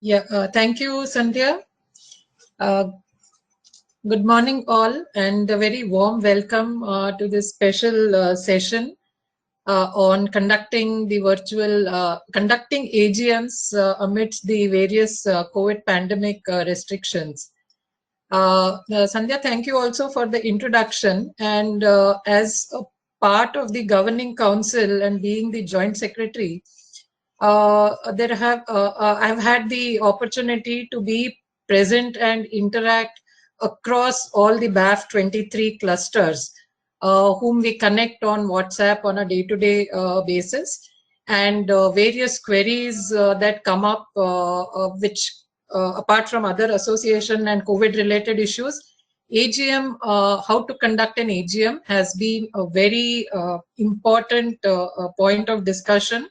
Thank you, Sandhya. Good morning, all, and a very warm welcome to this special session on conducting the conducting AGMs amidst the various COVID pandemic restrictions. Sandhya, thank you also for the introduction. And as a part of the governing council and being the joint secretary, I've had the opportunity to be present and interact across all the BAF 23 clusters, whom we connect on WhatsApp on a day-to-day basis, and various queries that come up, which apart from other association and COVID-related issues, AGM, how to conduct an AGM has been a very important point of discussion.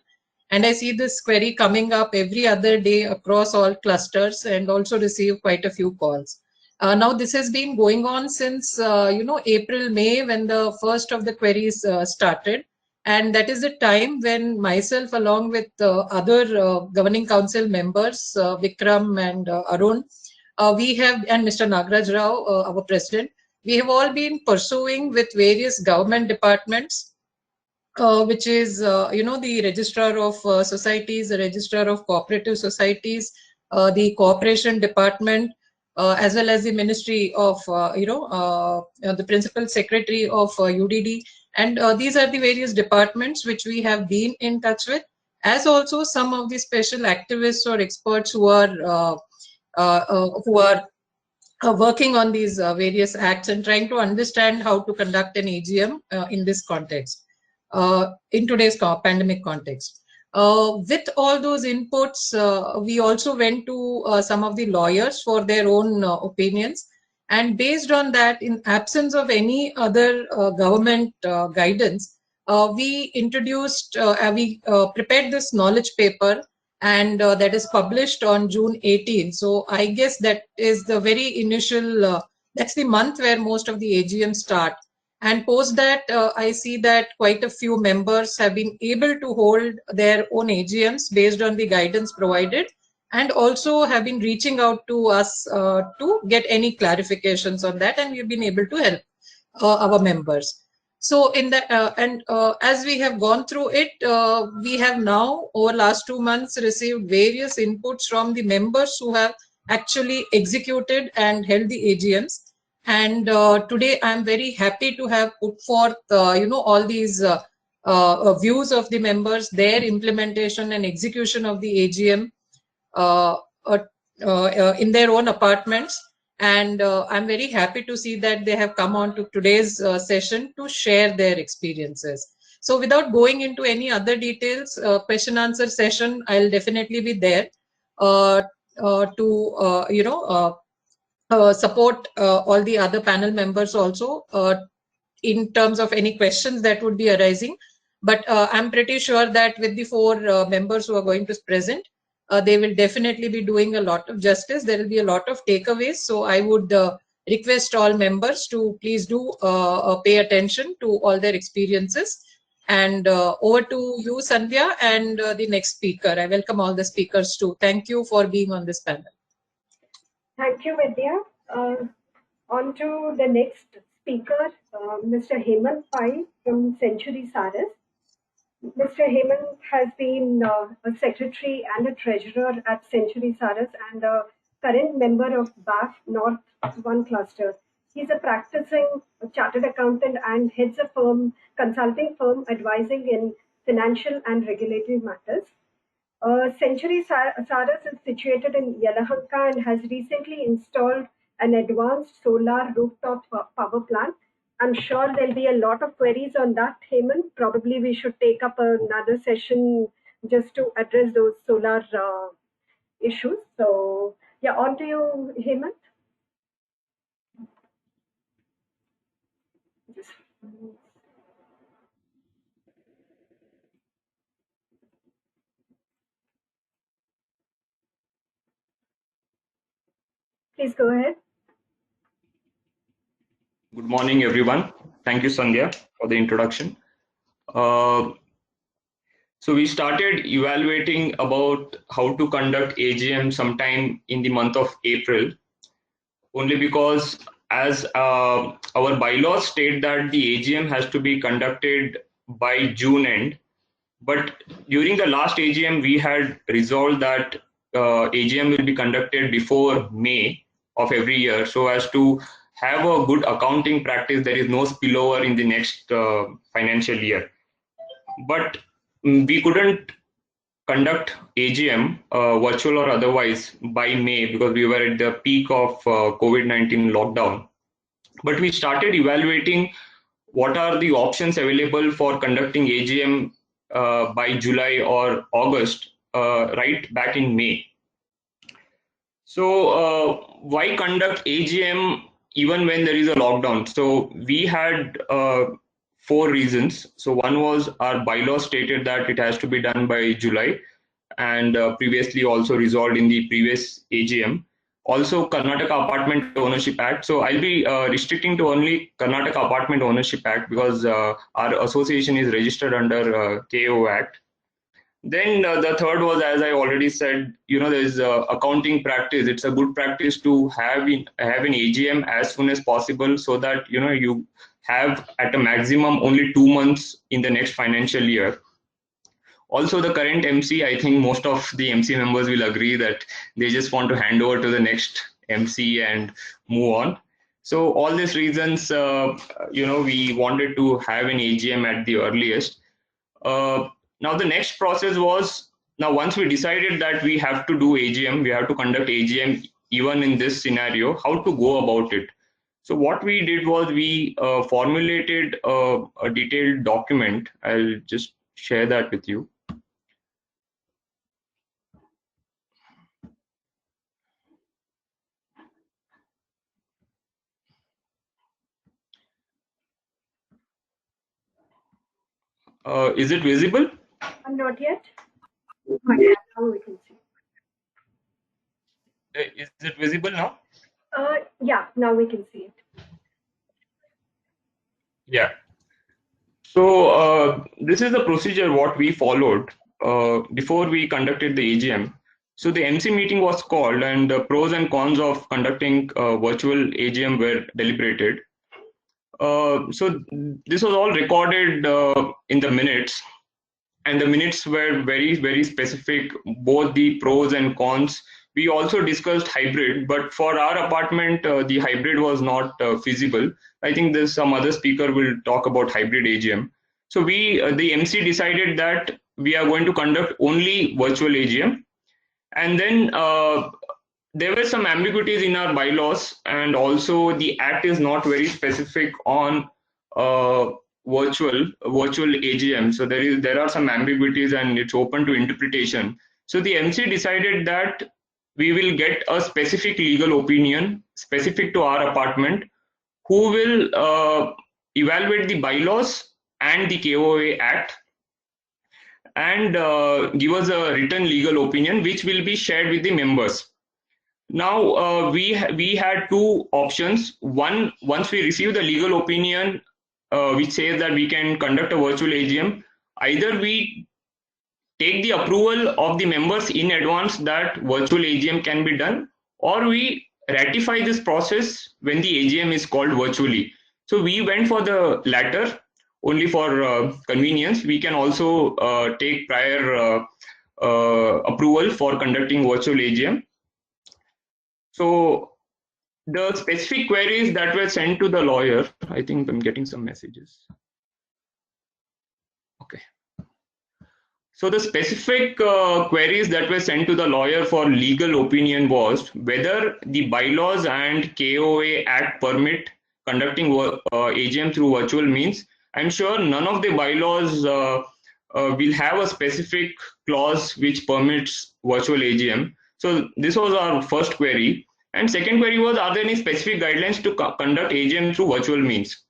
And I see this query coming up every other day across all clusters and also receive quite a few calls. Now this has been going on since, April, May, when the first of the queries started. And that is the time when myself, along with other governing council members, Vikram and Arun, and Mr. Nagaraj Rao, our president, we have all been pursuing with various government departments, which is, the registrar of societies, the registrar of cooperative societies, the cooperation department, as well as the ministry of, the principal secretary of UDD. And these are the various departments which we have been in touch with, as also some of the special activists or experts who are working on these various acts and trying to understand how to conduct an AGM in this context, in today's pandemic context. With all those inputs, we also went to some of the lawyers for their own opinions. And based on that, in absence of any other government guidance, we prepared this knowledge paper, and that is published on June 18. So I guess that is the very initial, that's the month where most of the AGM start. And post that, I see that quite a few members have been able to hold their own AGMs based on the guidance provided, and also have been reaching out to us to get any clarifications on that, and we've been able to help our members. So in that, as we have gone through it, we have now over last 2 months received various inputs from the members who have actually executed and held the AGMs. And today I'm very happy to have put forth, all these views of the members, their implementation and execution of the AGM in their own apartments. And I'm very happy to see that they have come on to today's session to share their experiences. So without going into any other details, question answer session, I'll definitely be there to support all the other panel members also in terms of any questions that would be arising. But I'm pretty sure that with the 4 members who are going to present, they will definitely be doing a lot of justice. There will be a lot of takeaways. So I would request all members to please do pay attention to all their experiences. And over to you, Sandhya, and the next speaker. I welcome all the speakers too. Thank you for being on this panel. Thank you, Vidya. On to the next speaker, Mr. Hemant Pai from Century Saras. Mr. Hemant has been a secretary and a treasurer at Century Saras and a current member of BAF North 1 cluster. He's a practicing chartered accountant and heads a consulting firm advising in financial and regulatory matters. Century Saras is situated in Yelahanka and has recently installed an advanced solar rooftop power plant. I'm sure there'll be a lot of queries on that, Hemant. Probably we should take up another session just to address those solar issues. So, yeah, on to you, Hemant. Please go ahead. Good morning, everyone. Thank you, Sandhya, for the introduction. So we started evaluating about how to conduct AGM sometime in the month of April, only because as our bylaws state that the AGM has to be conducted by June end. But during the last AGM, we had resolved that AGM will be conducted before May of every year, so as to have a good accounting practice. There is no spillover in the next financial year. But we couldn't conduct AGM, virtual or otherwise, by May because we were at the peak of COVID-19 lockdown. But we started evaluating what are the options available for conducting AGM by July or August, right back in May. So why conduct AGM even when there is a lockdown? So we had four reasons. So one was our bylaw stated that it has to be done by July, and previously also resolved in the previous AGM. Also, Karnataka Apartment Ownership Act. So I'll be restricting to only Karnataka Apartment Ownership Act because our association is registered under KO Act. Then the third was, as I already said, there's accounting practice. It's a good practice to have an AGM as soon as possible, so that you have at a maximum only 2 months in the next financial year. Also, the current MC, I think most of the MC members will agree that they just want to hand over to the next MC and move on. So all these reasons, we wanted to have an AGM at the earliest. Now the next process was, now once we decided that we have to do AGM, we have to conduct AGM even in this scenario, how to go about it. So what we did was we formulated a detailed document. I'll just share that with you. Is it visible? Not yet. Now we can see. Is it visible now? Yeah, now we can see it. Yeah. So this is the procedure what we followed before we conducted the AGM. So the MC meeting was called, and the pros and cons of conducting virtual AGM were deliberated. So this was all recorded in the minutes, and the minutes were very, very specific, both the pros and cons. We also discussed hybrid, but for our apartment, the hybrid was not feasible. I think there's some other speaker will talk about hybrid AGM. So the MC decided that we are going to conduct only virtual AGM. And then there were some ambiguities in our bylaws, and also the act is not very specific on virtual AGM. So there are some ambiguities, and it's open to interpretation. So the MC decided that we will get a specific legal opinion specific to our apartment, who will evaluate the bylaws and the KOA Act, and give us a written legal opinion, which will be shared with the members. Now we had two options. One, once we receive the legal opinion which says that we can conduct a virtual AGM, either we take the approval of the members in advance that virtual AGM can be done, or we ratify this process when the AGM is called virtually. So we went for the latter, only for convenience. We can also take prior approval for conducting virtual AGM. So the specific queries that were sent to the lawyer, I think I'm getting some messages. Okay. So the specific queries that were sent to the lawyer for legal opinion was whether the bylaws and KOA Act permit conducting AGM through virtual means. I'm sure none of the bylaws will have a specific clause which permits virtual AGM. So this was our first query. And second query was, are there any specific guidelines to conduct AGM through virtual means?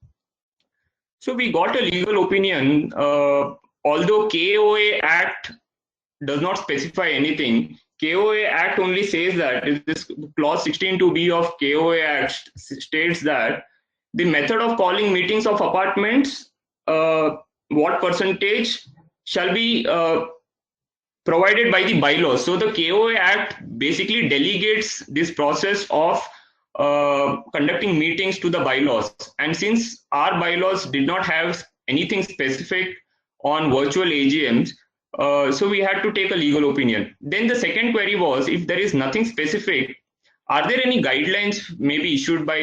So we got a legal opinion. Although KOA Act does not specify anything, KOA Act only says that this clause 16(2)(b) of KOA Act states that the method of calling meetings of apartments, what percentage shall be provided by the bylaws. So the KOA Act basically delegates this process of conducting meetings to the bylaws. And since our bylaws did not have anything specific on virtual AGMs, so we had to take a legal opinion. Then the second query was, if there is nothing specific, are there any guidelines maybe issued by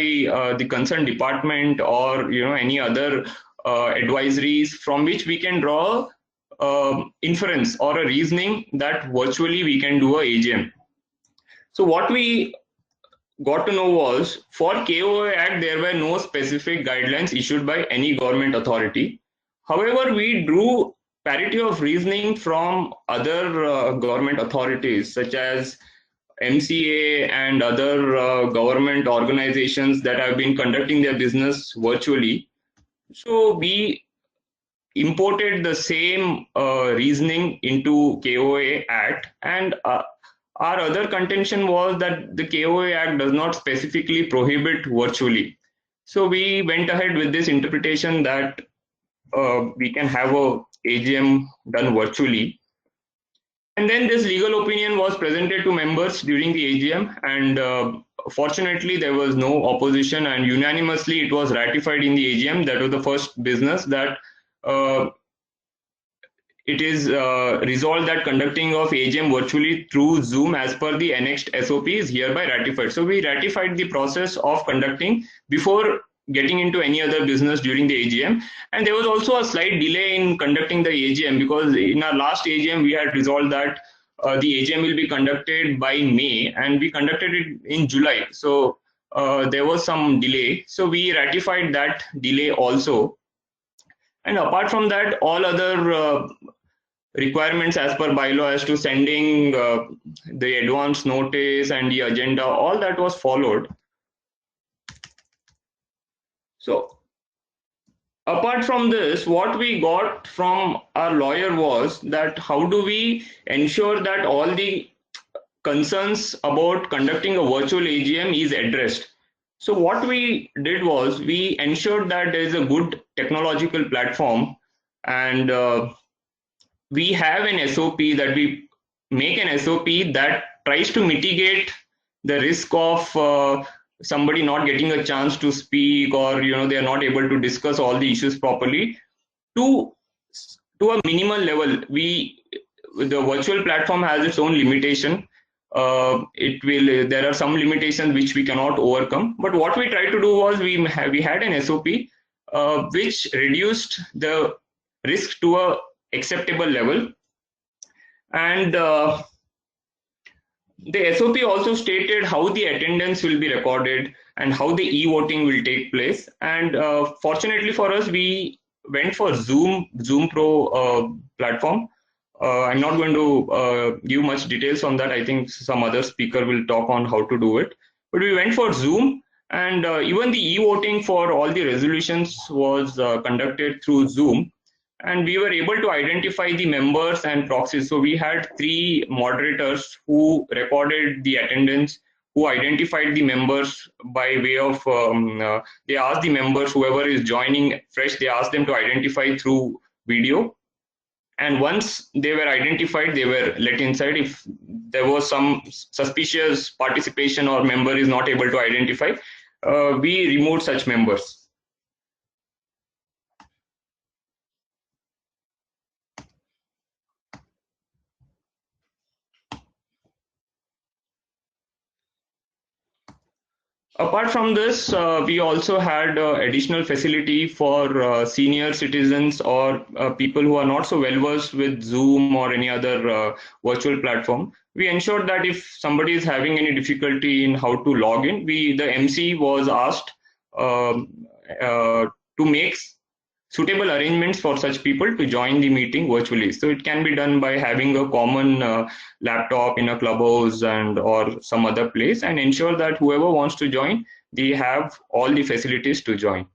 the concerned department, or any other advisories from which we can draw inference or a reasoning that virtually we can do a AGM? So what we got to know was, for KOA Act there were no specific guidelines issued by any government authority. However, we drew parity of reasoning from other government authorities such as MCA and other government organizations that have been conducting their business virtually. So we imported the same reasoning into KOA Act, and our other contention was that the KOA Act does not specifically prohibit virtually. So we went ahead with this interpretation that we can have a AGM done virtually. And then this legal opinion was presented to members during the AGM, and fortunately there was no opposition, and unanimously it was ratified in the AGM. That was the first business that it is resolved that conducting of AGM virtually through Zoom as per the annexed SOP is hereby ratified. So we ratified the process of conducting before getting into any other business during the AGM. And there was also a slight delay in conducting the AGM, because in our last AGM we had resolved that the AGM will be conducted by May, and we conducted it in July. So there was some delay. So we ratified that delay also. And apart from that, all other requirements as per bylaw as to sending the advance notice and the agenda, all that was followed. So apart from this, what we got from our lawyer was that how do we ensure that all the concerns about conducting a virtual AGM is addressed. So what we did was we ensured that there is a good technological platform, and we have an SOP, that we make an SOP that tries to mitigate the risk of somebody not getting a chance to speak, or they are not able to discuss all the issues properly to a minimal level. The virtual platform has its own limitation. There are some limitations which we cannot overcome, but what we tried to do was we had an SOP which reduced the risk to a acceptable level. And the SOP also stated how the attendance will be recorded and how the e-voting will take place. And fortunately for us, we went for Zoom Pro platform. I'm not going to give much details on that. I think some other speaker will talk on how to do it. But we went for Zoom, and even the e-voting for all the resolutions was conducted through Zoom. And we were able to identify the members and proxies. So we had 3 moderators who recorded the attendance, who identified the members by way of, they asked the members, whoever is joining fresh, they asked them to identify through video. And once they were identified, they were let inside. If there was some suspicious participation or member is not able to identify, we removed such members. Apart from this, we also had additional facility for senior citizens or people who are not so well versed with Zoom or any other virtual platform. We ensured that if somebody is having any difficulty in how to log in, the MC was asked to make suitable arrangements for such people to join the meeting virtually. So it can be done by having a common laptop in a clubhouse or some other place, and ensure that whoever wants to join, they have all the facilities to join.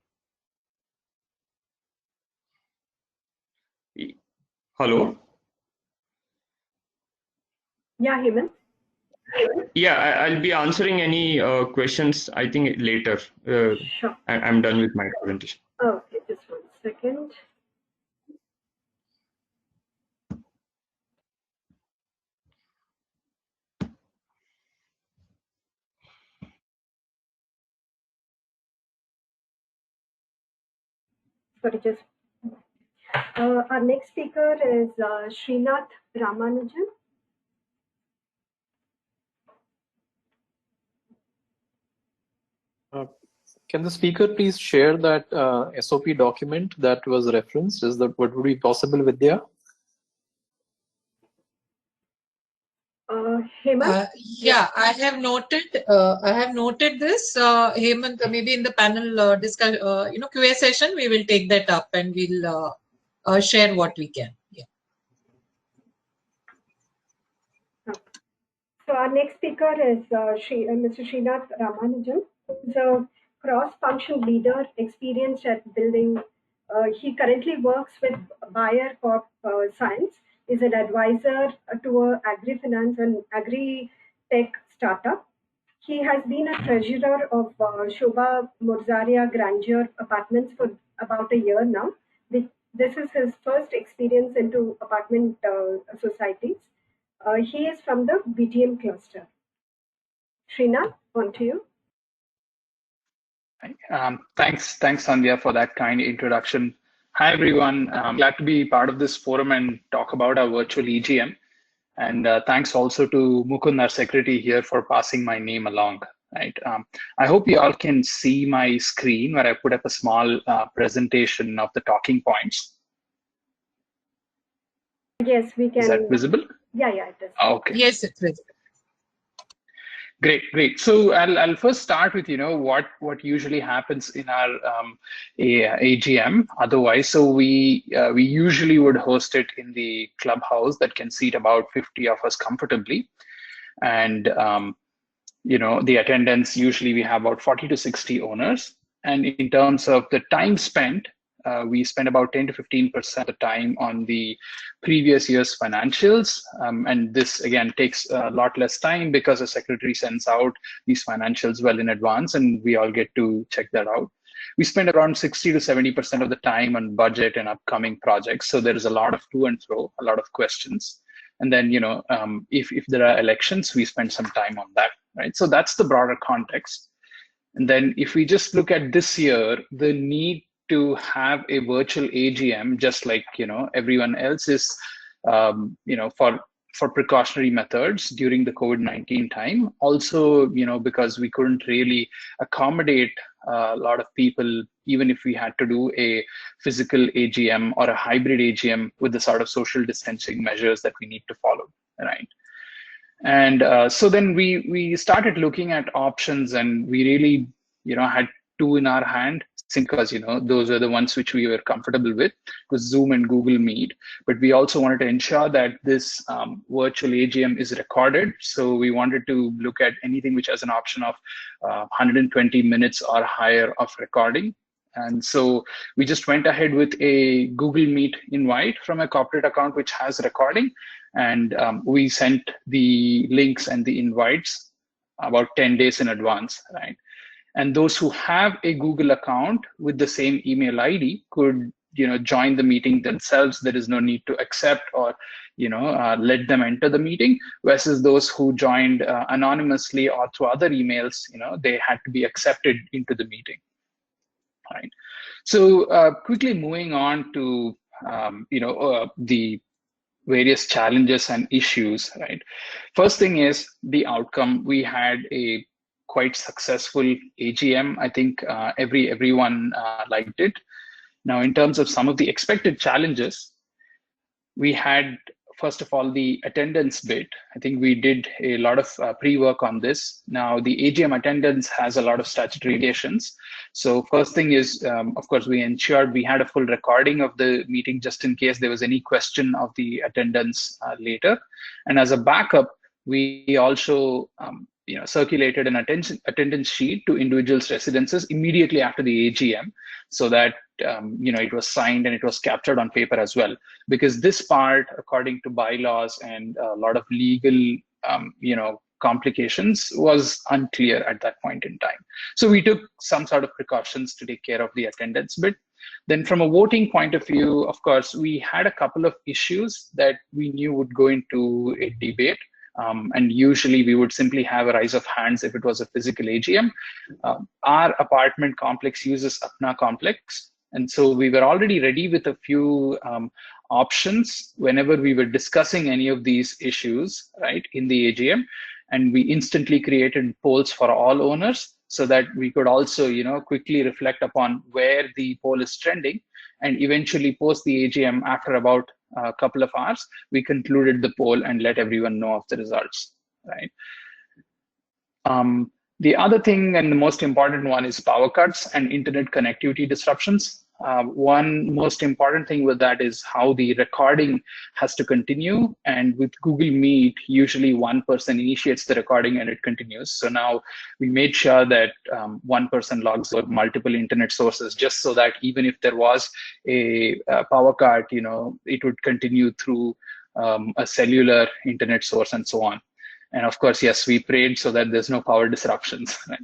Hello? Yeah, Hemant. Yeah, I'll be answering any questions, I think, later. Sure. I'm done with my presentation. Okay, just 1 second. sorry, just our next speaker is Srinath Ramanujan. Can the speaker please share that SOP document that was referenced? Is that what would be possible, Vidya? Hemant? Yeah, I have noted. I have noted this. Hemant, maybe in the panel discussion, QA session, we will take that up and we'll share what we can. Yeah. So our next speaker is Mr. Srinath Ramanujan, who's a cross-function leader experienced at building. He currently works with Bayer Corp Science, is an advisor to a agri-finance and agri-tech startup. He has been a treasurer of Shobha Murzaria Grandeur Apartments for about a year now. This is his first experience into apartment societies. He is from the BTM cluster. Srinath, on to you. Thanks, Sandhya, for that kind introduction. Hi, everyone. I'm glad to be part of this forum and talk about our virtual AGM. And thanks also to Mukund, our secretary here, for passing my name along. Right. I hope you all can see my screen where I put up a small presentation of the talking points. Yes, we can. Is that visible? Yeah, it is. Okay. Yes, it's visible. Great. So I'll first start with what usually happens in our AGM. Otherwise, so we usually would host it in the clubhouse that can seat about 50 of us comfortably, and the attendance usually we have about 40 to 60 owners. And in terms of the time spent, we spend about 10 to 15% of the time on the previous year's financials. And this, again, takes a lot less time because the secretary sends out these financials well in advance and we all get to check that out. We spend around 60 to 70% of the time on budget and upcoming projects. So there is a lot of to and fro, a lot of questions. And then, if there are elections, we spend some time on that, right? So that's the broader context. And then if we just look at this year, the need to have a virtual AGM, just like everyone else, is for precautionary methods during the COVID-19 time. Also, because we couldn't really accommodate a lot of people, even if we had to do a physical AGM or a hybrid AGM with the sort of social distancing measures that we need to follow, right? And so then we started looking at options, and we really had two in our hand, because those are the ones which we were comfortable with Zoom and Google Meet. But we also wanted to ensure that this virtual AGM is recorded. So we wanted to look at anything which has an option of 120 minutes or higher of recording. And so we just went ahead with a Google Meet invite from a corporate account which has recording. And we sent the links and the invites about 10 days in advance, right? And those who have a Google account with the same email ID could, join the meeting themselves. There is no need to accept or, let them enter the meeting. Versus those who joined anonymously or through other emails, they had to be accepted into the meeting, right? So quickly moving on to, the various challenges and issues, right? First thing is the outcome. We had a quite successful AGM. I think everyone liked it. Now, in terms of some of the expected challenges, we had, first of all, the attendance bit. I think we did a lot of pre-work on this. Now, the AGM attendance has a lot of statutory limitations. So first thing is, of course, we ensured we had a full recording of the meeting just in case there was any question of the attendance later. And as a backup, we also circulated an attendance sheet to individuals' residences immediately after the AGM, so that it was signed and it was captured on paper as well. Because this part, according to bylaws and a lot of legal complications, was unclear at that point in time. So we took some sort of precautions to take care of the attendance bit. Then from a voting point of view, of course, we had a couple of issues that we knew would go into a debate. And usually we would simply have a rise of hands if it was a physical AGM. Our apartment complex uses Apna complex, And so we were already ready with a few options whenever we were discussing any of these issues, right, in the AGM. And we instantly created polls for all owners so that we could also, quickly reflect upon where the poll is trending. And eventually post the AGM, after about a couple of hours, we concluded the poll and let everyone know of the results, right? The other thing, and the most important one, is power cuts and internet connectivity disruptions. One most important thing with that is how the recording has to continue. And with Google Meet, usually one person initiates the recording and it continues. So now we made sure that one person logs out multiple internet sources, just so that even if there was a power cut, it would continue through a cellular internet source and so on. And of course, yes, we prayed so that there's no power disruptions. Right?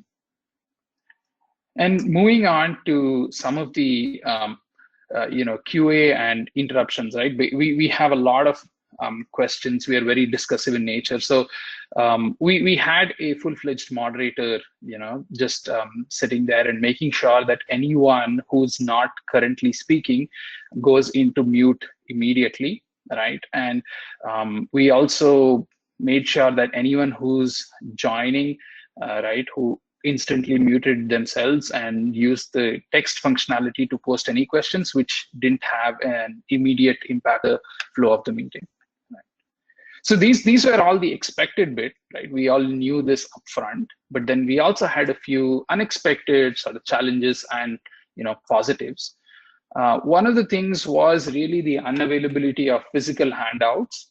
And moving on to some of the QA and interruptions, right? We have a lot of questions. We are very discussive in nature. So we had a full-fledged moderator, just sitting there and making sure that anyone who's not currently speaking goes into mute immediately, right? And we also made sure that anyone who's joining, right, who instantly muted themselves and used the text functionality to post any questions, which didn't have an immediate impact on the flow of the meeting. Right. So these were all the expected bit, right? We all knew this upfront, but then we also had a few unexpected sort of challenges and positives. One of the things was really the unavailability of physical handouts.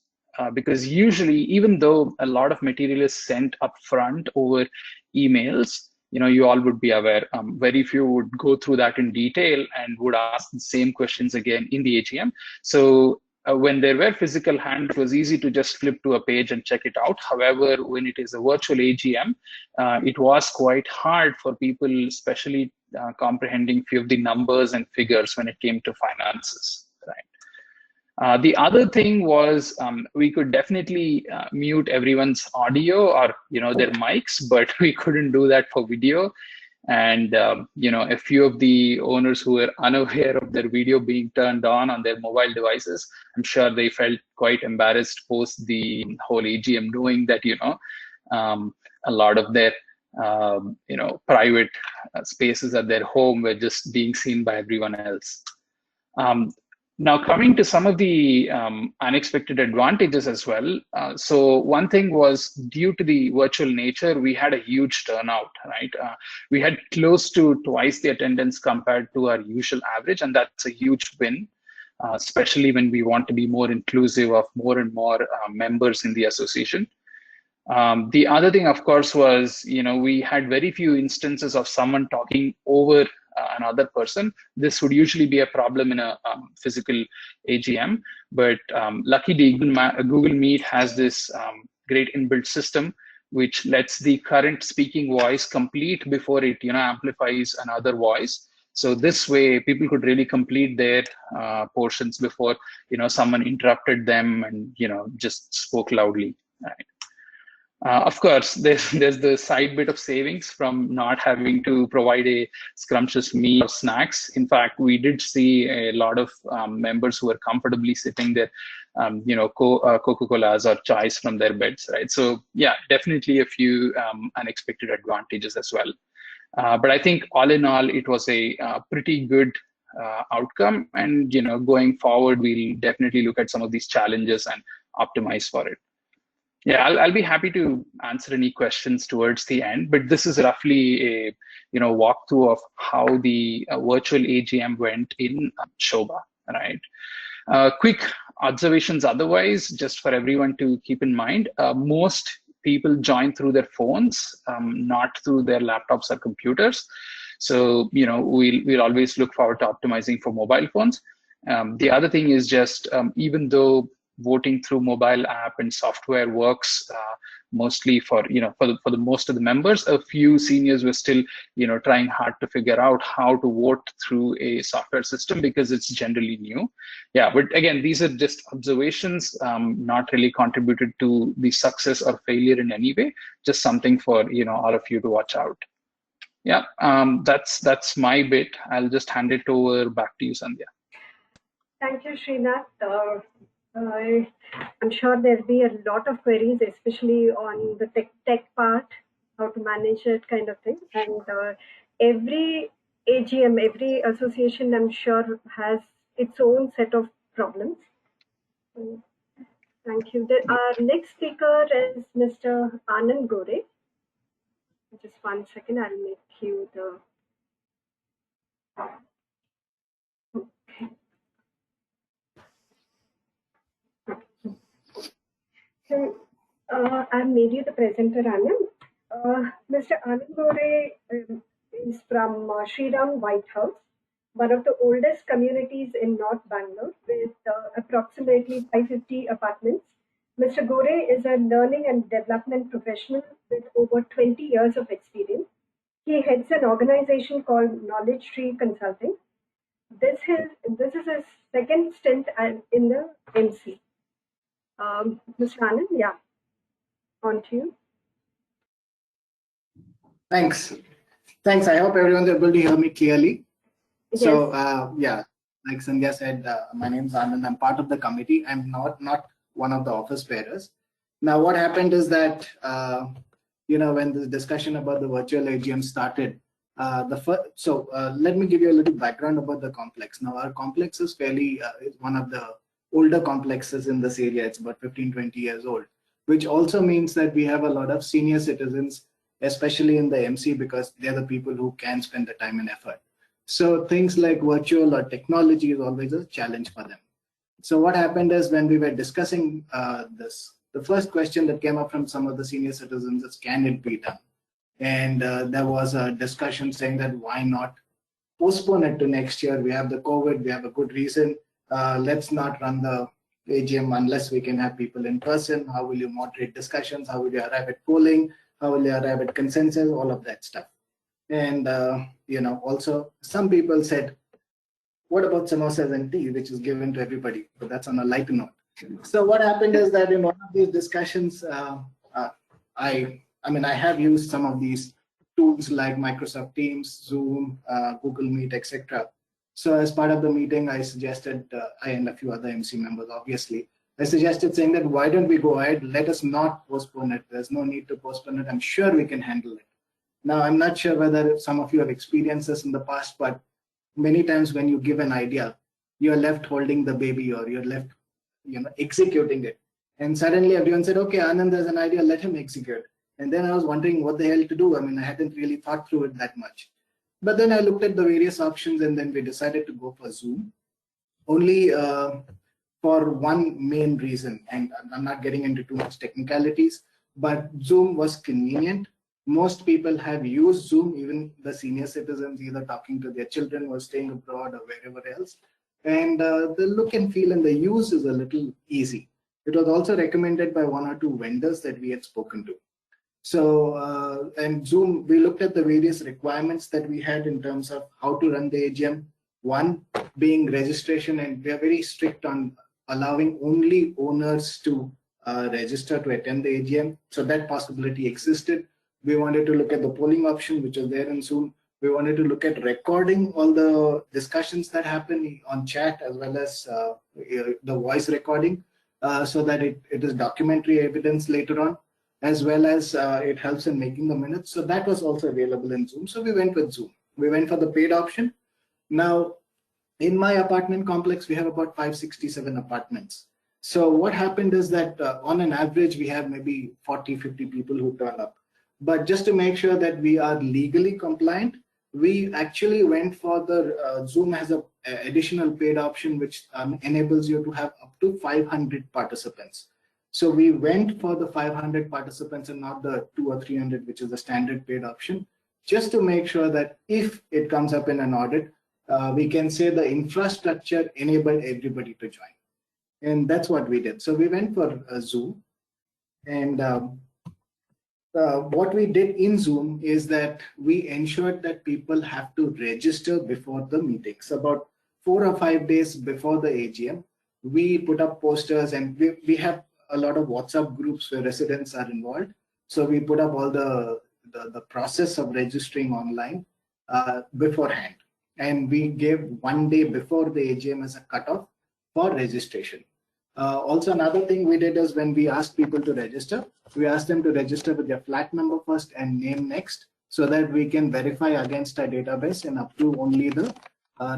Because usually, even though a lot of material is sent up front over emails, you all would be aware, very few would go through that in detail and would ask the same questions again in the AGM. So when there were physical handouts, it was easy to just flip to a page and check it out. However, when it is a virtual AGM, it was quite hard for people, especially comprehending few of the numbers and figures when it came to finances, right? The other thing was we could definitely mute everyone's audio or their mics, but we couldn't do that for video. And a few of the owners who were unaware of their video being turned on their mobile devices, I'm sure they felt quite embarrassed post the whole AGM, knowing that a lot of their private spaces at their home were just being seen by everyone else. Now, coming to some of the unexpected advantages as well. So one thing was, due to the virtual nature, we had a huge turnout, right? We had close to twice the attendance compared to our usual average, and that's a huge win, especially when we want to be more inclusive of more and more members in the association. The other thing, of course, was, we had very few instances of someone talking over another person. This would usually be a problem in a physical AGM, but luckily Google Meet has this great inbuilt system which lets the current speaking voice complete before it amplifies another voice. So this way people could really complete their portions before someone interrupted them and just spoke loudly, right? Of course, there's the side bit of savings from not having to provide a scrumptious meal or snacks. In fact, we did see a lot of members who were comfortably sipping their, Coca-Colas or chais from their beds, right? So yeah, definitely a few unexpected advantages as well. But I think all in all, it was a pretty good outcome. And going forward, we'll definitely look at some of these challenges and optimize for it. Yeah, I'll be happy to answer any questions towards the end, but this is roughly a walkthrough of how the virtual AGM went in Shobha, right? Quick observations otherwise, just for everyone to keep in mind, most people join through their phones, not through their laptops or computers. So, we'll always look forward to optimizing for mobile phones. The other thing is just, even though voting through mobile app and software works mostly for the most of the members, a few seniors were still trying hard to figure out how to vote through a software system because it's generally new. Yeah, but again, these are just observations, not really contributed to the success or failure in any way, just something for all of you to watch out. Yeah, that's my bit. I'll just hand it over back to you, Sandhya. Thank you, Srinath. I'm sure there'll be a lot of queries, especially on the tech part, how to manage it, kind of thing. And every AGM, every association, I'm sure, has its own set of problems. So, thank you. Our next speaker is Mr. Anand Gore. Just 1 second, I'll make you the. So, I've made you the presenter, Anand. Mr. Anand Gore is from Sri Ram White House, one of the oldest communities in North Bangalore with approximately 550 apartments. Mr. Gore is a learning and development professional with over 20 years of experience. He heads an organization called Knowledge Tree Consulting. This is his second stint in the MC. Mr. Anand, yeah, on to you. Thanks. Thanks. I hope everyone's able to hear me clearly. Yes. So, yeah, like Sandhya said, my name is Anand. I'm part of the committee. I'm not one of the office bearers. Now, what happened is that, when the discussion about the virtual AGM started, let me give you a little background about the complex. Now, our complex is is one of the older complexes in this area. It's about 15, 20 years old, which also means that we have a lot of senior citizens, especially in the MC, because they're the people who can spend the time and effort. So things like virtual or technology is always a challenge for them. So what happened is when we were discussing this, the first question that came up from some of the senior citizens is, can it be done? And there was a discussion saying that why not postpone it to next year? We have the COVID, we have a good reason. Let's not run the AGM unless we can have people in person. How will you moderate discussions? How will you arrive at polling? How will you arrive at consensus? All of that stuff. And, also some people said, what about samosas and tea, which is given to everybody? But that's on a lighter note. So what happened is that in one of these discussions, I have used some of these tools like Microsoft Teams, Zoom, Google Meet, etc. So as part of the meeting, I suggested, I and a few other MC members, obviously, I suggested saying that why don't we go ahead, let us not postpone it. There's no need to postpone it. I'm sure we can handle it. Now, I'm not sure whether some of you have experienced this in the past, but many times when you give an idea, you're left holding the baby or you're left, executing it. And suddenly everyone said, okay, Anand, there's an idea, let him execute. And then I was wondering what the hell to do. I hadn't really thought through it that much. But then I looked at the various options and then we decided to go for Zoom. Only for one main reason, and I'm not getting into too much technicalities, but Zoom was convenient. Most people have used Zoom, even the senior citizens, either talking to their children or staying abroad or wherever else. And the look and feel and the use is a little easy. It was also recommended by one or two vendors that we had spoken to. So, and Zoom, we looked at the various requirements that we had in terms of how to run the AGM. One being registration, and we are very strict on allowing only owners to register to attend the AGM. So that possibility existed. We wanted to look at the polling option, which was there in Zoom. We wanted to look at recording all the discussions that happen on chat as well as the voice recording so that it is documentary evidence later on, as well as it helps in making the minutes. So that was also available in Zoom. So we went with Zoom. We went for the paid option. Now, in my apartment complex, we have about 567 apartments. So what happened is that on an average, we have maybe 40, 50 people who turn up. But just to make sure that we are legally compliant, we actually went for the Zoom has an additional paid option, which enables you to have up to 500 participants. So we went for the 500 participants and not the 200 or 300, which is the standard paid option, just to make sure that if it comes up in an audit, we can say the infrastructure enabled everybody to join. And that's what we did. So we went for Zoom. And what we did in Zoom is that we ensured that people have to register before the meetings. About 4 or 5 days before the AGM, we put up posters, and we have a lot of WhatsApp groups where residents are involved. So we put up all the the process of registering online beforehand. And we gave 1 day before the AGM as a cutoff for registration. Also, another thing we did is when we asked people to register, we asked them to register with their flat number first and name next, so that we can verify against our database and approve only the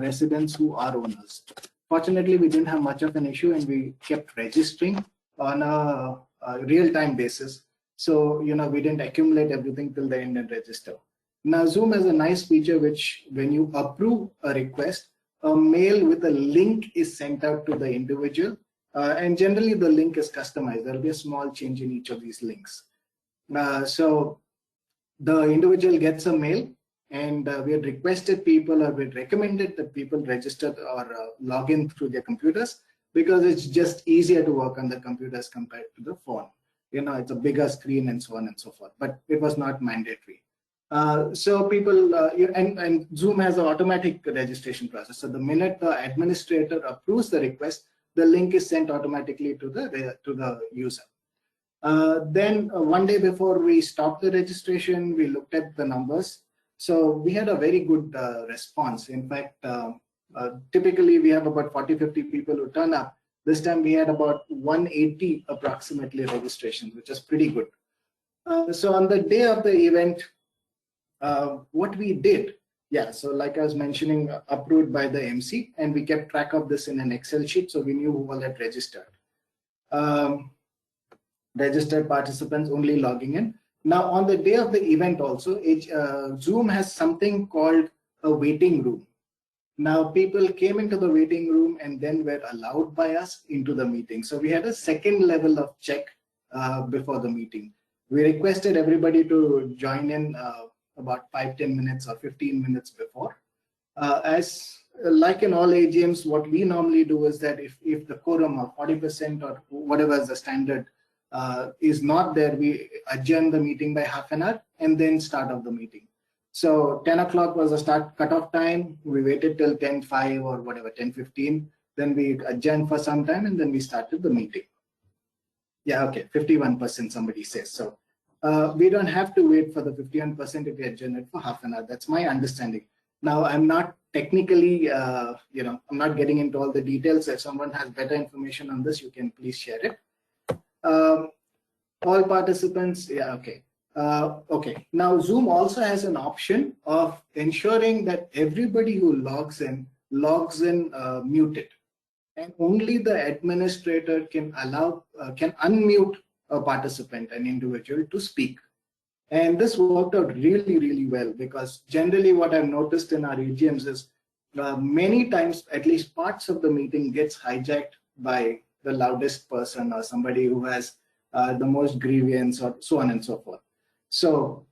residents who are owners. Fortunately, we didn't have much of an issue, and we kept registering on a real-time basis. So, we didn't accumulate everything till the end and register. Now, Zoom has a nice feature which, when you approve a request, a mail with a link is sent out to the individual. And generally, the link is customized. There will be a small change in each of these links. So the individual gets a mail, and we had requested people, or we had recommended that people register or log in through their computers, because it's just easier to work on the computers compared to the phone. It's a bigger screen and so on and so forth, but it was not mandatory. So people, and Zoom has an automatic registration process. So the minute the administrator approves the request, the link is sent automatically to the user. Then 1 day before we stopped the registration, we looked at the numbers. So we had a very good response. In fact, typically we have about 40-50 people who turn up. This time we had about 180 approximately registrations, which is pretty good. So on the day of the event, what we did, so like I was mentioning, approved by the MC, and we kept track of this in an Excel sheet, so we knew who all had registered. Registered participants only logging in. Now, on the day of the event also, Zoom has something called a waiting room. Now, people came into the waiting room and then were allowed by us into the meeting. So we had a second level of check before the meeting. We requested everybody to join in about 5-10 minutes or 15 minutes before. As like in all AGMs, what we normally do is that if the quorum of 40% or whatever is the standard is not there, we adjourn the meeting by half an hour and then start off the meeting. So 10 o'clock was the start cutoff time. We waited till 10:05 or whatever, 10:15. Then we adjourned for some time and then we started the meeting. Yeah, okay, 51% somebody says. So we don't have to wait for the 51% if we adjourn it for half an hour. That's my understanding. Now, I'm not technically, I'm not getting into all the details. If someone has better information on this, you can please share it. All participants, yeah, okay. Okay, now Zoom also has an option of ensuring that everybody who logs in muted, and only the administrator can unmute a participant, an individual, to speak. And this worked out really, really well, because generally what I've noticed in our AGMs is many times, at least parts of the meeting gets hijacked by the loudest person or somebody who has the most grievance or so on and so forth. So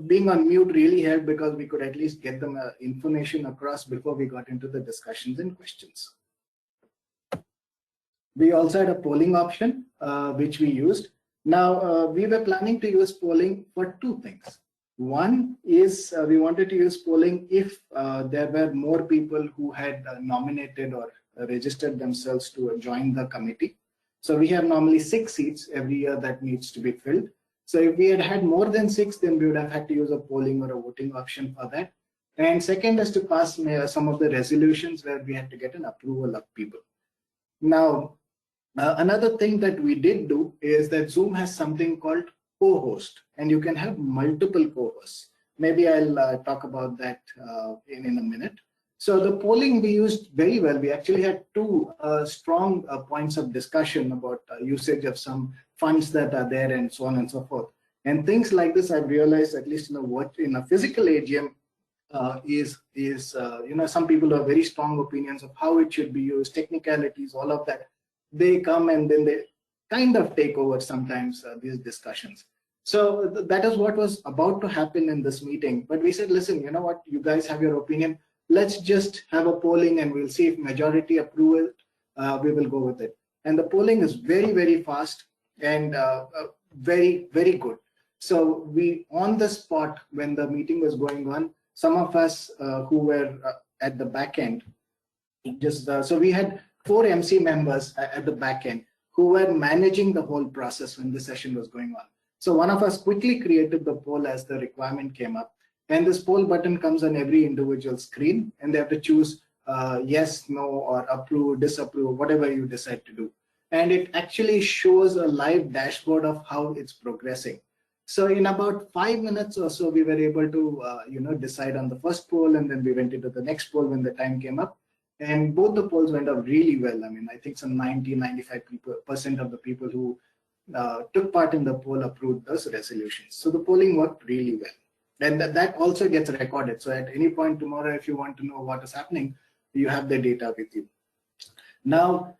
being on mute really helped, because we could at least get them information across before we got into the discussions and questions. We also had a polling option, which we used. Now, we were planning to use polling for two things. One is we wanted to use polling if there were more people who had nominated or registered themselves to join the committee. So we have normally 6 seats every year that needs to be filled. So if we had had more than 6, then we would have had to use a polling or a voting option for that. And second is to pass some of the resolutions where we had to get an approval of people. Now, another thing that we did do is that Zoom has something called co-host, and you can have multiple co-hosts. Maybe I'll talk about that in a minute. So the polling we used very well. We actually had 2 strong points of discussion about usage of some funds that are there and so on and so forth. And things like this, I've realized, at least in a physical AGM, some people have very strong opinions of how it should be used, technicalities, all of that. They come and then they kind of take over sometimes these discussions. So that is what was about to happen in this meeting. But we said, listen, you know what, you guys have your opinion. Let's just have a polling and we'll see if majority approve it, we will go with it. And the polling is very, very fast and very, very good. So we, on the spot, when the meeting was going on, some of us who were at the back end, so we had 4 MC members at the back end who were managing the whole process when the session was going on. So one of us quickly created the poll as the requirement came up. And this poll button comes on every individual screen, and they have to choose yes, no, or approve, disapprove, whatever you decide to do. And it actually shows a live dashboard of how it's progressing. So in about 5 minutes or so, we were able to decide on the first poll, and then we went into the next poll when the time came up. And both the polls went up really well. I mean, I think some 90-95% of the people who took part in the poll approved those resolutions. So the polling worked really well. And that also gets recorded. So at any point tomorrow, if you want to know what is happening, you have the data with you. Now,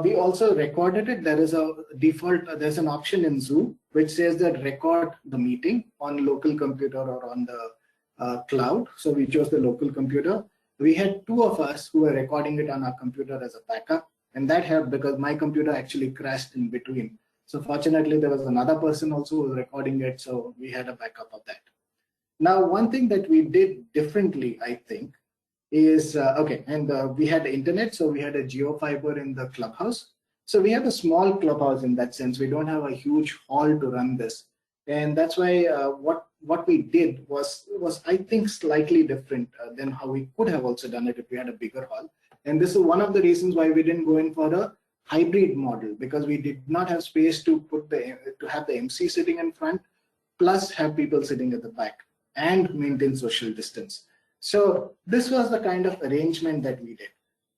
we also recorded it. There is a default, there's an option in Zoom which says that record the meeting on local computer or on the cloud. So we chose the local computer. We had 2 of us who were recording it on our computer as a backup. And that helped because my computer actually crashed in between. So fortunately, there was another person also who was recording it. So we had a backup of that. Now, one thing that we did differently, I think, is, we had internet, so we had a geofiber in the clubhouse. So we have a small clubhouse in that sense. We don't have a huge hall to run this. And that's why what we did was I think, slightly different than how we could have also done it if we had a bigger hall. And this is one of the reasons why we didn't go in for a hybrid model, because we did not have space to have the MC sitting in front, plus have people sitting at the back and maintain social distance. So this was the kind of arrangement that we did.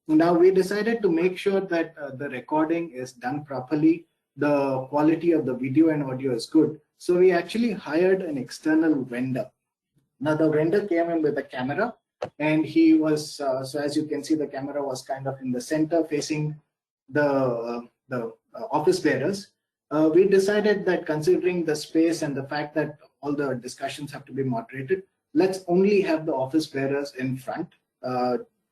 Now we decided to make sure that the recording is done properly, the quality of the video and audio is good. So we actually hired an external vendor. Now the vendor came in with a camera, and he was, so as you can see, the camera was kind of in the center facing the office bearers. We decided that considering the space and the fact that all the discussions have to be moderated, let's only have the office bearers in front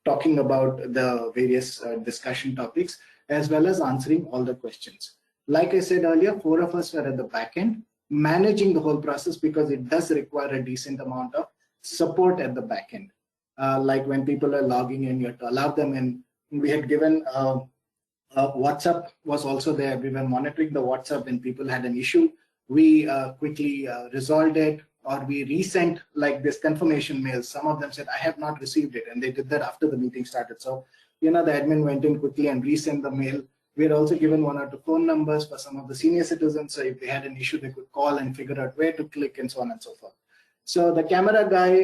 talking about the various discussion topics, as well as answering all the questions. Like I said earlier, 4 of us were at the back end managing the whole process, because it does require a decent amount of support at the back end. Like when people are logging in, you have to allow them in. We had given WhatsApp was also there. We were monitoring the WhatsApp when people had an issue. We quickly resolved it, or we resent like this confirmation mails. Some of them said, I have not received it. And they did that after the meeting started. So, the admin went in quickly and resent the mail. We had also given 1 or 2 phone numbers for some of the senior citizens. So if they had an issue, they could call and figure out where to click and so on and so forth. So the camera guy,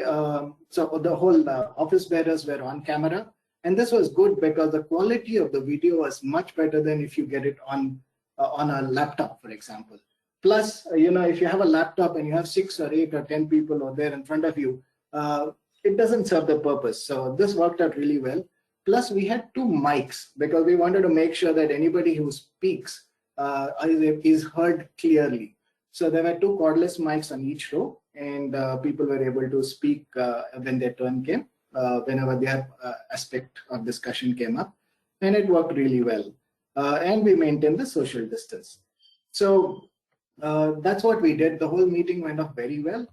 so the whole office bearers were on camera. And this was good because the quality of the video was much better than if you get it on a laptop, for example. Plus, if you have a laptop and you have 6 or 8 or 10 people over there in front of you, it doesn't serve the purpose. So this worked out really well. Plus, we had 2 mics because we wanted to make sure that anybody who speaks is heard clearly. So there were 2 cordless mics on each row, and people were able to speak when their turn came, whenever their aspect of discussion came up, and it worked really well. And we maintained the social distance. So that's what we did. The whole meeting went off very well.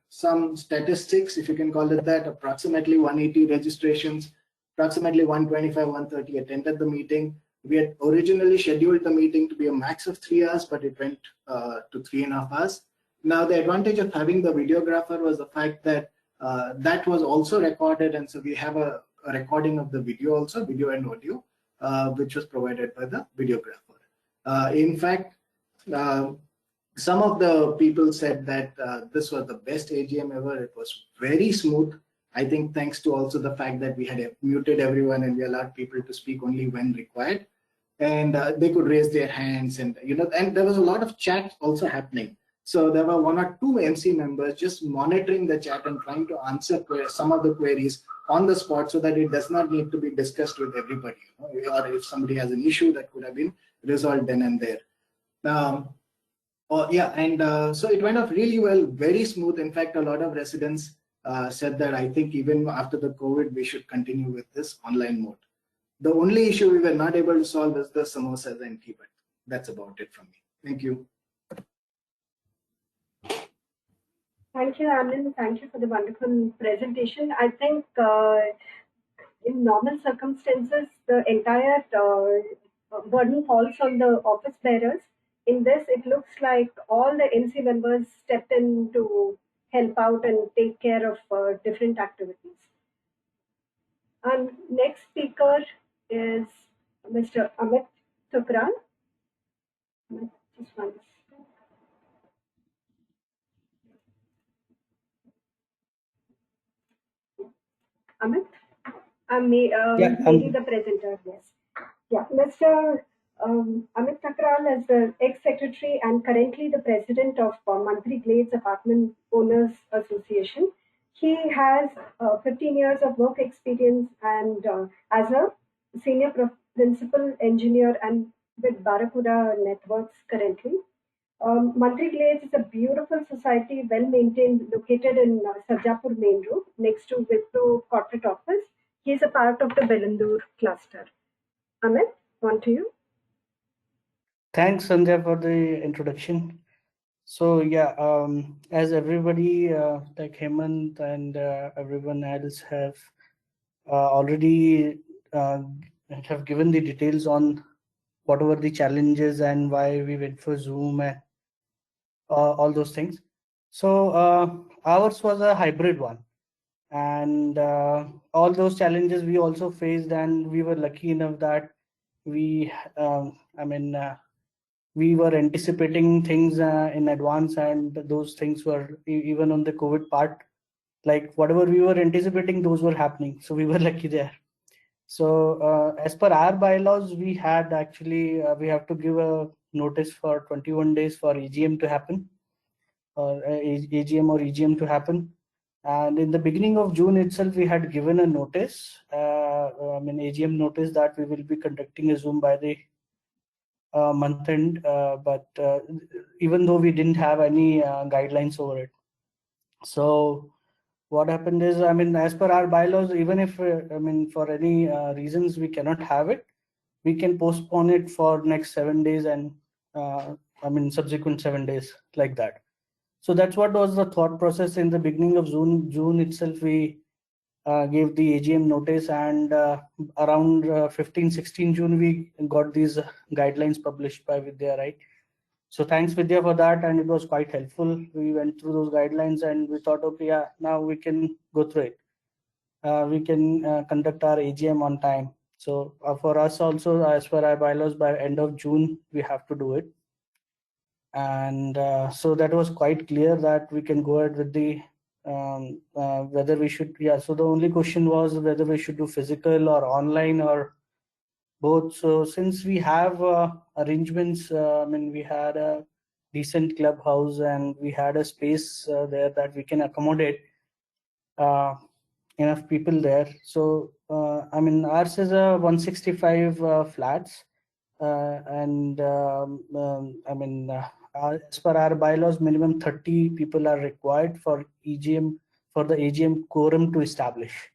Some statistics, if you can call it that, approximately 180 registrations, approximately 125, 130 attended the meeting. We had originally scheduled the meeting to be a max of 3 hours, but it went to 3.5 hours. Now, the advantage of having the videographer was the fact that that was also recorded, and so we have a recording of the video also, video and audio, which was provided by the videographer. In fact, some of the people said that this was the best AGM ever. It was very smooth. I think thanks to also the fact that we had muted everyone and we allowed people to speak only when required, and they could raise their hands, and and there was a lot of chat also happening. So there were 1 or 2 MC members just monitoring the chat and trying to answer some of the queries on the spot, so that it does not need to be discussed with everybody, or if somebody has an issue that could have been resolved then and there. So it went off really well, very smooth. In fact, a lot of residents said that I think even after the COVID, we should continue with this online mode. The only issue we were not able to solve is the samosas and tea, but that's about it from me. Thank you. Thank you, Anand. Thank you for the wonderful presentation. I think in normal circumstances, the entire burden falls on the office bearers. in this, it looks like all the NC members stepped in to help out and take care of different activities. Our next speaker is Mr. Amit Thukral. Just one second. Amit? Maybe the presenter, yes. Yeah, Mr. Amit Thakral is the ex-secretary and currently the president of Mantri Glades Apartment Owners Association. He has 15 years of work experience and as a senior principal engineer and with Barracuda Networks currently. Mantri Glades is a beautiful society, well maintained, located in Sarjapur Main Road, next to Wipro Corporate Office. He is a part of the Belandur cluster. Amit, on to you. Thanks, Sandhya, for the introduction. So yeah, as everybody like Hemant and everyone else have already have given the details on what were the challenges and why we went for Zoom and all those things. So ours was a hybrid one, and all those challenges we also faced, and we were lucky enough that we, we were anticipating things in advance, and those things were even on the COVID part, like whatever we were anticipating, those were happening. So we were lucky there. So as per our bylaws, we had actually we have to give a notice for 21 days for AGM to happen, or AGM or EGM to happen. And in the beginning of June itself, we had given a notice, AGM notice, that we will be conducting a Zoom by the month end, but even though we didn't have any guidelines over it. So what happened is, as per our bylaws, even if for any reasons we cannot have it, we can postpone it for next 7 days and subsequent 7 days, like that. So that's what was the thought process. In the beginning of June itself, we gave the AGM notice, and around 15-16 June, we got these guidelines published by Vidya, right? So thanks, Vidya, for that, and it was quite helpful. We went through those guidelines and we thought, okay, yeah, now we can go through it. We can conduct our AGM on time. So for us also, as per our bylaws, by end of June, we have to do it. And so that was quite clear that we can go ahead with the whether we should, so the only question was whether we should do physical or online or both. So since we have arrangements, we had a decent clubhouse and we had a space there that we can accommodate enough people there. So ours is a 165 flats, and as per our bylaws, minimum 30 people are required for EGM, for the AGM quorum to establish.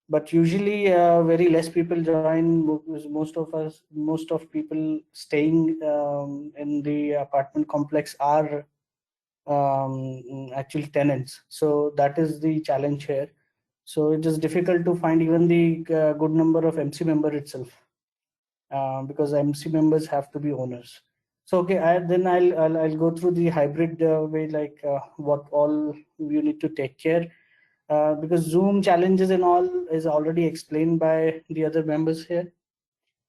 But usually very less people join. Most of people staying in the apartment complex are actually tenants. So that is the challenge here. So it is difficult to find even the good number of MC member itself, because MC members have to be owners. So okay, I'll go through the hybrid way, like what all you need to take care. Because Zoom challenges and all is already explained by the other members here,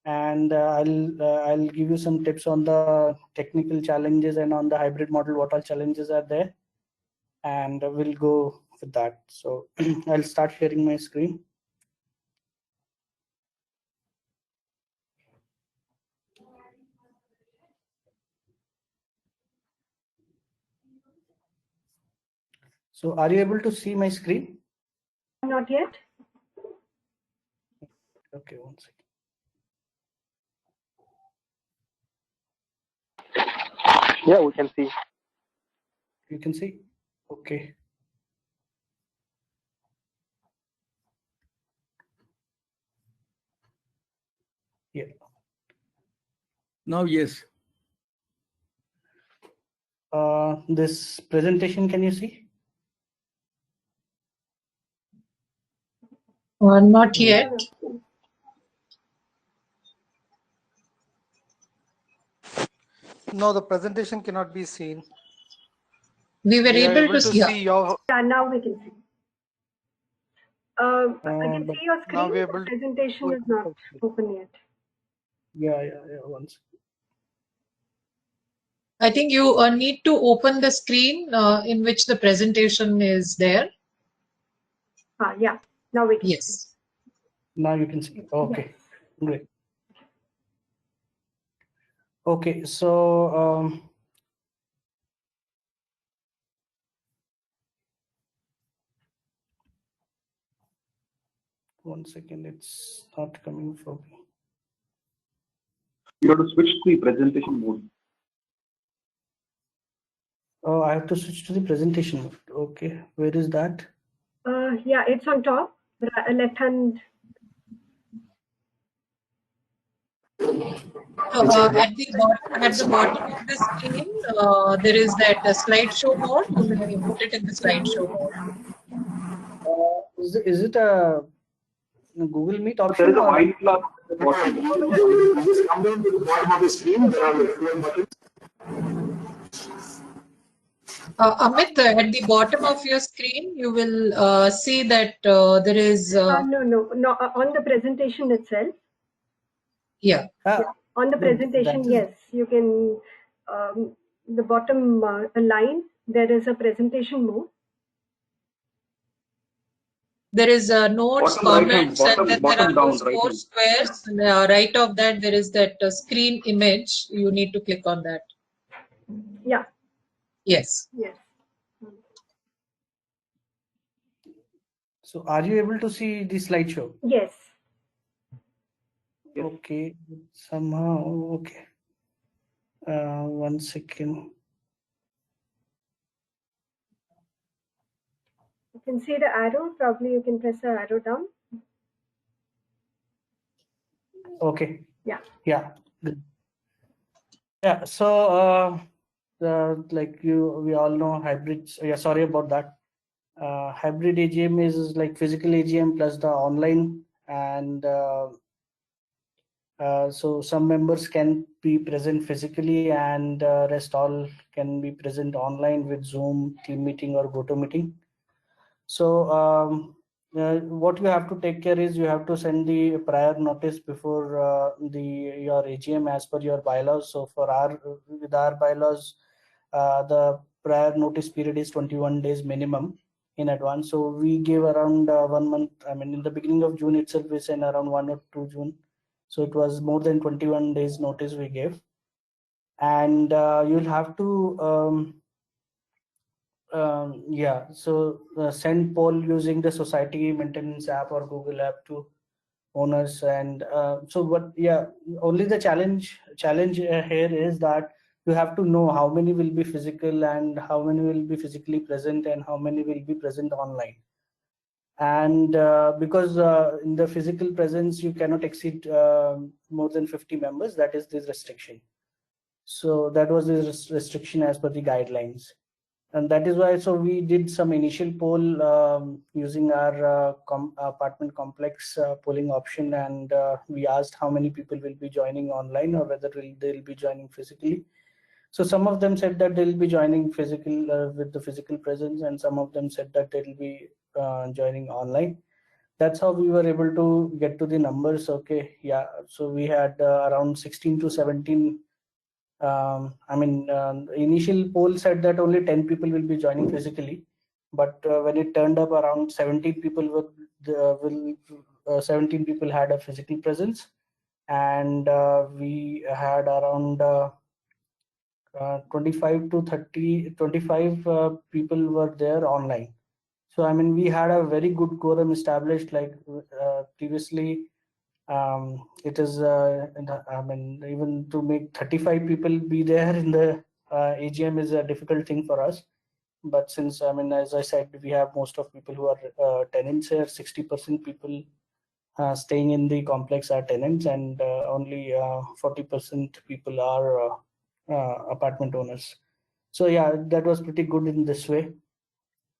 and I'll give you some tips on the technical challenges and on the hybrid model, what all challenges are there, and we'll go with that. So I'll start sharing my screen. So are you able to see my screen? Not yet. Okay, one second. Yeah, we can see. You can see? Okay. Yeah. Now, yes. This presentation, can you see? Not yet. No, the presentation cannot be seen. We were We are able able to to see. see your. Yeah, now we can see. I can But see your Now screen. we're The able to. presentation is not open yet. yeah. Once. I think you need to open the screen in which the presentation is there. Yeah, now we can see. Yes. Now you can see. Okay, great. Okay, so one second, it's not coming for me. You have to switch to the presentation mode. Oh, I have to switch to the presentation mode. Okay, where is that? Yeah, it's on top, left hand. At the bottom of the screen, there is that slideshow mode. You may put it in the slideshow mode. Is it a Google Meet option? There is a or? white plus at the bottom. Just come down to the bottom of the screen. There are four buttons. Amit, at the bottom of your screen, you will see that there is. No, on the presentation itself. Yeah. On the presentation, yes, you can. The bottom line, there is a presentation mode. There is notes, Bottom comments, right hand, and then bottom there are down, those right four hand. squares. Right of that, there is that screen image. You need to click on that. Yeah. Yes. Yes. So, are you able to see the slideshow? Yes. Okay, somehow, okay. 1 second. You can see the arrow. Probably you can press the arrow down. Okay. Yeah. Yeah. Good. Yeah. So, like we all know hybrids. Yeah. Sorry about that. Hybrid AGM is like physical AGM plus the online, and so some members can be present physically, and rest all can be present online with Zoom, Team Meeting, or GoToMeeting. So what you have to take care is you have to send the prior notice before your AGM as per your bylaws. So with our bylaws, the prior notice period is 21 days minimum in advance. So we gave around 1 month. I mean, in the beginning of June itself, we sent around 1 or 2 June. So it was more than 21 days notice we gave. And you'll have to send poll using the society maintenance app or Google app to owners. And only the challenge here is that you have to know how many will be physical and how many will be physically present and how many will be present online. And because in the physical presence you cannot exceed more than 50 members, that is this restriction. So that was the restriction as per the guidelines. And that is why, so we did some initial poll using our apartment complex polling option, and we asked how many people will be joining online or whether they'll be joining physically. So some of them said that they'll be joining physical with the physical presence, and some of them said that they'll be joining online. That's how we were able to get to the numbers. Okay, yeah. So we had around 16 to 17. Initial poll said that only 10 people will be joining physically, but when it turned up, around 17 people 17 people had a physical presence, and we had around 25 to 25 people were there online. So I mean, we had a very good quorum established. Like previously, it is even to make 35 people be there in the AGM is a difficult thing for us. But since, I mean, as I said, we have most of people who are tenants here. 60% people staying in the complex are tenants, and only 40% people are apartment owners. So yeah, that was pretty good in this way.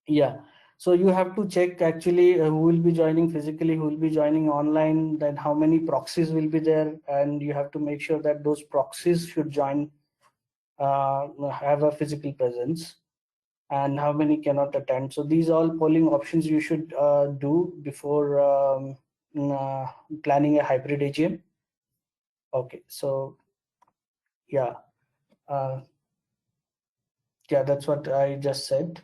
Yeah. So you have to check actually who will be joining physically, who will be joining online, then how many proxies will be there, and you have to make sure that those proxies should join have a physical presence, and how many cannot attend. So these all polling options you should do before planning a hybrid AGM. Okay, so yeah, yeah, that's what I just said.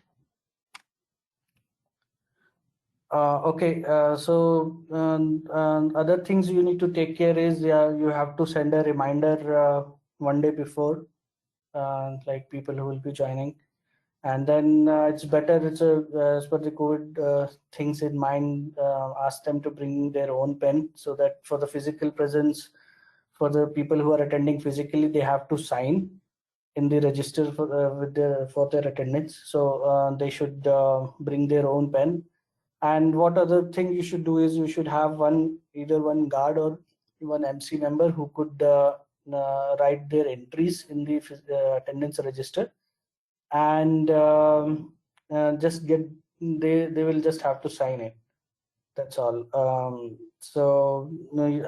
Okay, so other things you need to take care is you have to send a reminder one day before, like people who will be joining, and then it's better. It's as per the COVID things in mind. Ask them to bring their own pen, so that for the physical presence, for the people who are attending physically, they have to sign in the register for their attendance. So they should bring their own pen. And what other thing you should do is you should have either one guard or one MC member who could write their entries in the attendance register, and just they will just have to sign it. That's all. So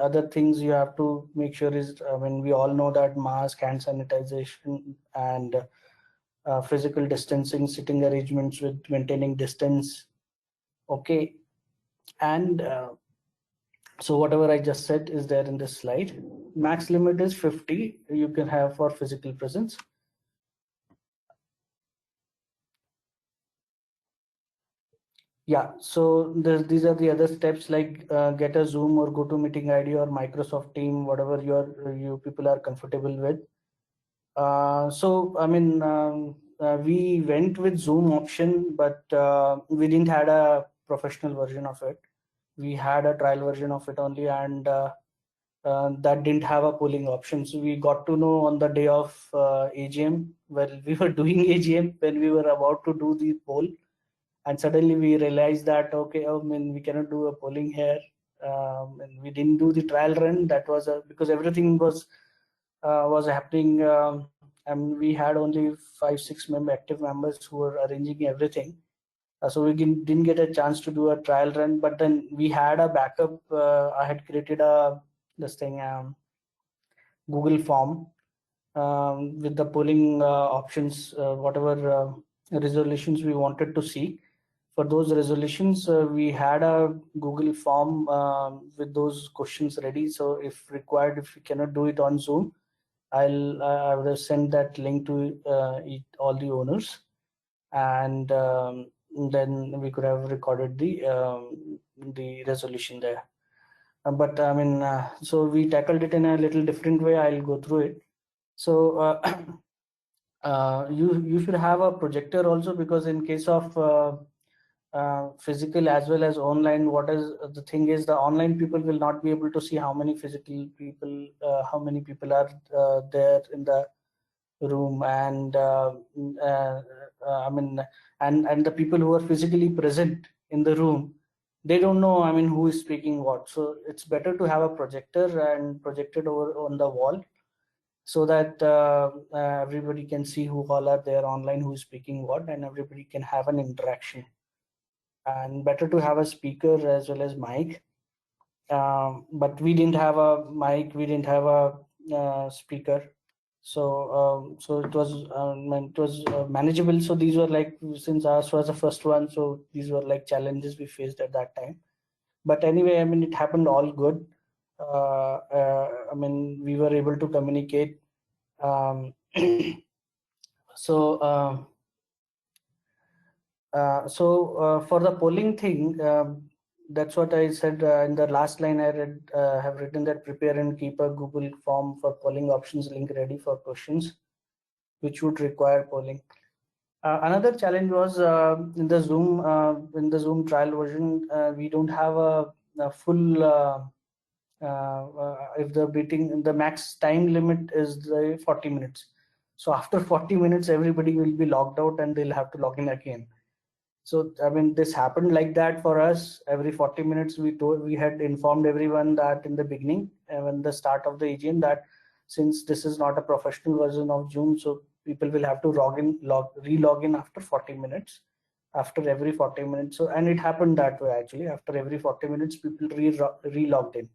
other things you have to make sure is, I mean, we all know that mask, hand sanitization, and physical distancing, sitting arrangements with maintaining distance. Okay, and so whatever I just said is there in this slide. Max limit is 50 you can have for physical presence. Yeah, so these are the other steps, like get a Zoom or GoToMeeting ID or Microsoft Team, whatever you people are comfortable with. So I mean, we went with Zoom option, but we didn't had a professional version of it. We had a trial version of it only, and that didn't have a polling option. So we got to know on the day of AGM, well, we were doing AGM when we were about to do the poll, and suddenly we realized that, okay, I mean, we cannot do a polling here, and we didn't do the trial run. That was because everything was happening, and we had only 5-6 active members who were arranging everything. So we didn't get a chance to do a trial run, but then we had a backup. I had created this thing, Google form, with the polling options, whatever resolutions we wanted to see. For those resolutions, we had a Google form with those questions ready. So if required, if we cannot do it on Zoom, I would have sent that link to all the owners, and then we could have recorded the resolution there. But I mean, so we tackled it in a little different way. I'll go through it. So you should have a projector also, because in case of physical as well as online, what is the thing is, the online people will not be able to see how many physical people, how many people are there in the room, and I mean, and the people who are physically present in the room, they don't know, I mean, who is speaking what. So it's better to have a projector and projected over on the wall, so that everybody can see who all are there online, who is speaking what, and everybody can have an interaction. And better to have a speaker as well as mic, but we didn't have a mic, we didn't have a speaker. So so it was manageable. So these were like, since ours was the first one, so these were like challenges we faced at that time. But anyway, I mean, it happened all good. I mean, we were able to communicate. So for the polling thing, that's what I said in the last line. I have written that prepare and keep a Google form for polling options link ready for questions which would require polling. Another challenge was in the Zoom trial version, we don't have a full if the max time limit is the 40 minutes. So after 40 minutes, everybody will be logged out and they'll have to log in again. So I mean, this happened like that for us. Every 40 minutes, we had informed everyone that in the beginning, when the start of the AGM, that since this is not a professional version of Zoom, so people will have to re-log in after 40 minutes, after every 40 minutes. So, and it happened that way actually. After every 40 minutes, people re-logged in.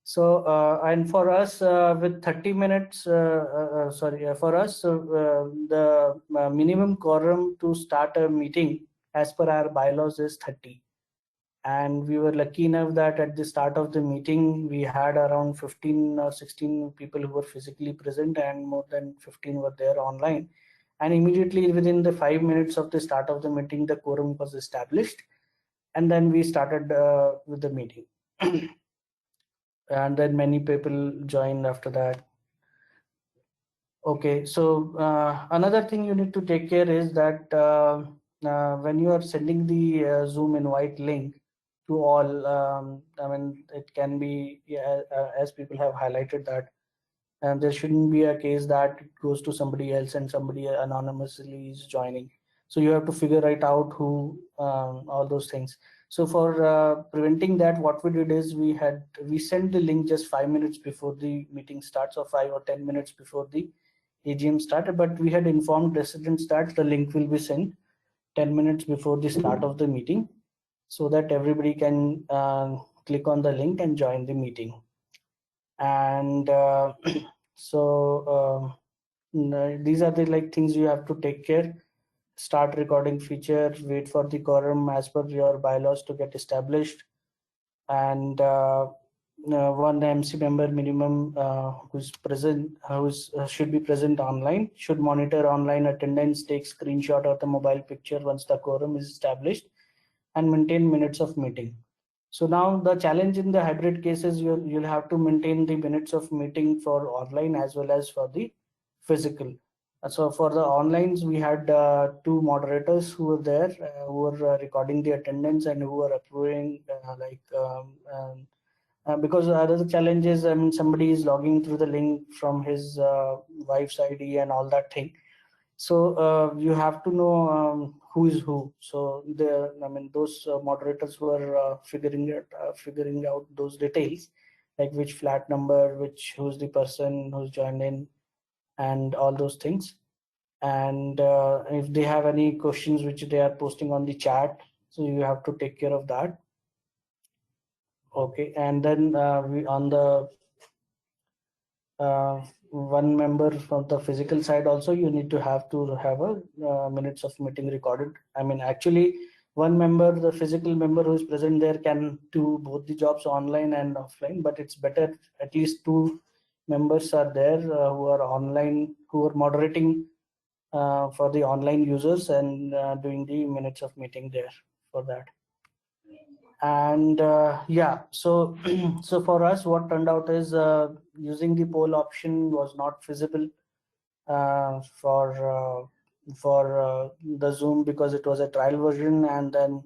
So and for us with 30 minutes, for us, the minimum quorum to start a meeting as per our bylaws is 30. And we were lucky enough that at the start of the meeting, we had around 15 or 16 people who were physically present, and more than 15 were there online. And immediately within the 5 minutes of the start of the meeting, the quorum was established. And then we started with the meeting. And then many people joined after that. Okay, so another thing you need to take care is that when you are sending the Zoom invite link to all, I mean, it can be, as people have highlighted that, and there shouldn't be a case that it goes to somebody else and somebody anonymously is joining. So you have to figure it out who, all those things. So for preventing that, what we did is we sent the link just 5 minutes before the meeting starts, or 5 or 10 minutes before the AGM started, but we had informed residents that the link will be sent 10 minutes before the start of the meeting, so that everybody can click on the link and join the meeting. And so these are the things you have to take care. Start recording feature, wait for the quorum as per your bylaws to get established, and one MC member minimum who's present, should be present online, should monitor online attendance, take screenshot of the mobile picture once the quorum is established, and maintain minutes of meeting. So now the challenge in the hybrid cases, you'll have to maintain the minutes of meeting for online as well as for the physical. So for the onlines, we had 2 moderators who were there, who were recording the attendance and who were approving because other challenges, I mean, somebody is logging through the link from his wife's ID and all that thing. So you have to know who is who. So those moderators were figuring out those details, like which flat number, who's the person who's joined in, and all those things. And if they have any questions which they are posting on the chat, so you have to take care of that. Okay, and then we on the one member from the physical side also, you need to have a minutes of meeting recorded. I mean, actually, one member, the physical member who is present there, can do both the jobs online and offline, but it's better at least 2 members are there who are online, who are moderating for the online users and doing the minutes of meeting there for that. And yeah, so so for us, what turned out is using the poll option was not feasible for the Zoom, because it was a trial version. And then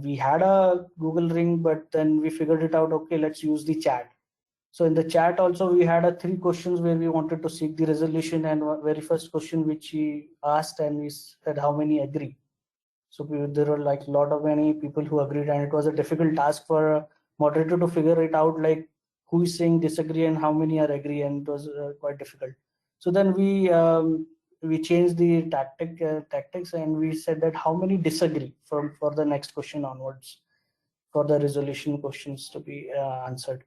we had a Google Ring, but then we figured it out, okay, let's use the chat. So in the chat also, we had 3 questions where we wanted to seek the resolution, and very first question which we asked, and we said how many agree. So there were like a lot of many people who agreed, and it was a difficult task for a moderator to figure it out, like who is saying disagree and how many are agree, and it was quite difficult. So then we changed the tactics, and we said that how many disagree for the next question onwards, for the resolution questions to be answered.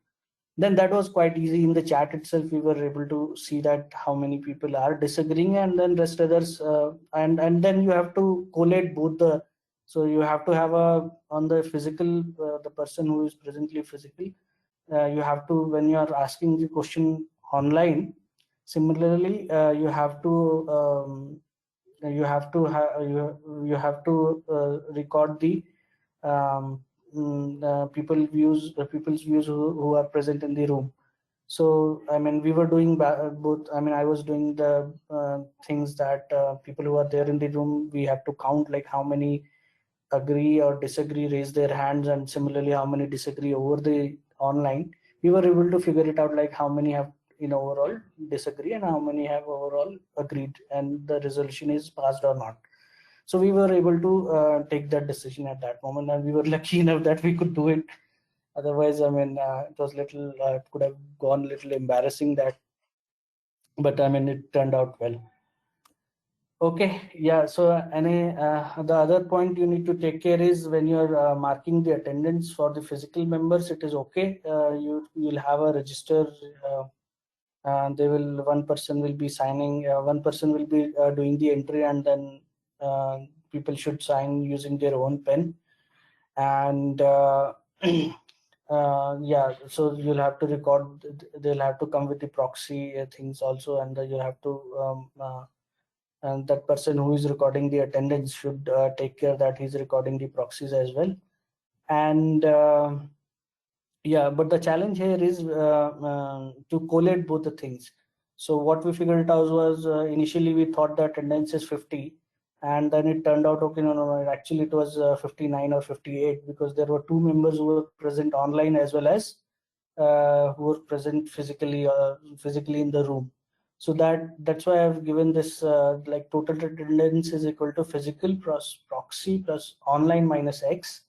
Then that was quite easy. In the chat itself, we were able to see that how many people are disagreeing, and then rest others, and then you have to collate both the, so you have to have on the physical, the person who is presently physical, you have to, when you are asking the question online, similarly you have to record the people's views who are present in the room. So I mean, we were doing both. I mean, I was doing the things that people who are there in the room, we have to count like how many agree or disagree, raise their hands, and similarly how many disagree over the online. We were able to figure it out, like how many have overall disagree and how many have overall agreed, and the resolution is passed or not. So we were able to take that decision at that moment, and we were lucky enough that we could do it. Otherwise, I mean, it was little, could have gone little embarrassing that, but I mean, it turned out well. Okay, yeah. So, the other point you need to take care is when you're marking the attendance for the physical members, it is okay. You'll have a register. One person will be signing. One person will be doing the entry, and then people should sign using their own pen. And yeah, so you'll have to record. They'll have to come with the proxy things also, and you'll have to. And that person who is recording the attendance should take care that he's recording the proxies as well. And yeah, but the challenge here is to collate both the things. So what we figured out was initially we thought the attendance is 50, and then it turned out okay, no, actually it was 59 or 58, because there were two members who were present online as well as who were present physically in the room. So that's why I've given this like total attendance is equal to physical plus proxy plus online minus X,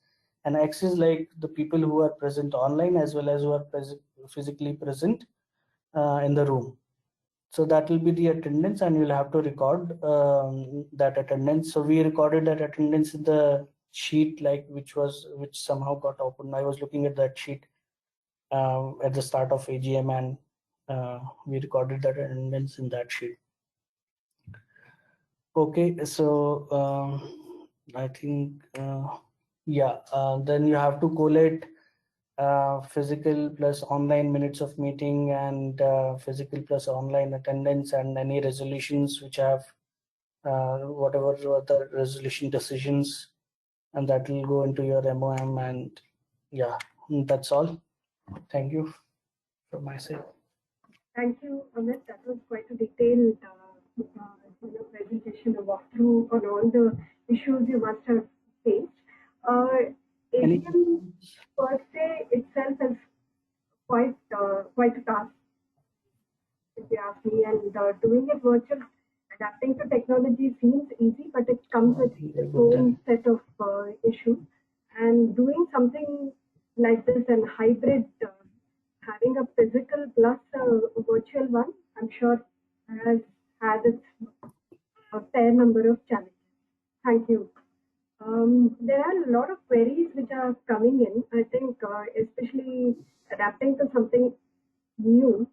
and X is like the people who are present online as well as who are physically present in the room. So that will be the attendance, and you'll have to record that attendance. So we recorded that attendance in the sheet, like which somehow got opened. I was looking at that sheet at the start of AGM, and we recorded that attendance in that sheet. Okay, so I think yeah, then you have to collate physical plus online minutes of meeting, and physical plus online attendance, and any resolutions which have whatever the resolution decisions, and that will go into your MOM. And yeah, that's all. Thank you from my side. Thank you, Amit. That was quite a detailed presentation, a walkthrough on all the issues you must have faced. AGM per se itself is quite a task, if you ask me, and doing it virtual, adapting to technology seems easy, but it comes with its own set of issues. And doing something like this and hybrid, having a physical plus a virtual one, I'm sure has had its fair number of challenges. Thank you. There are a lot of queries which are coming in. I think, especially adapting to something new,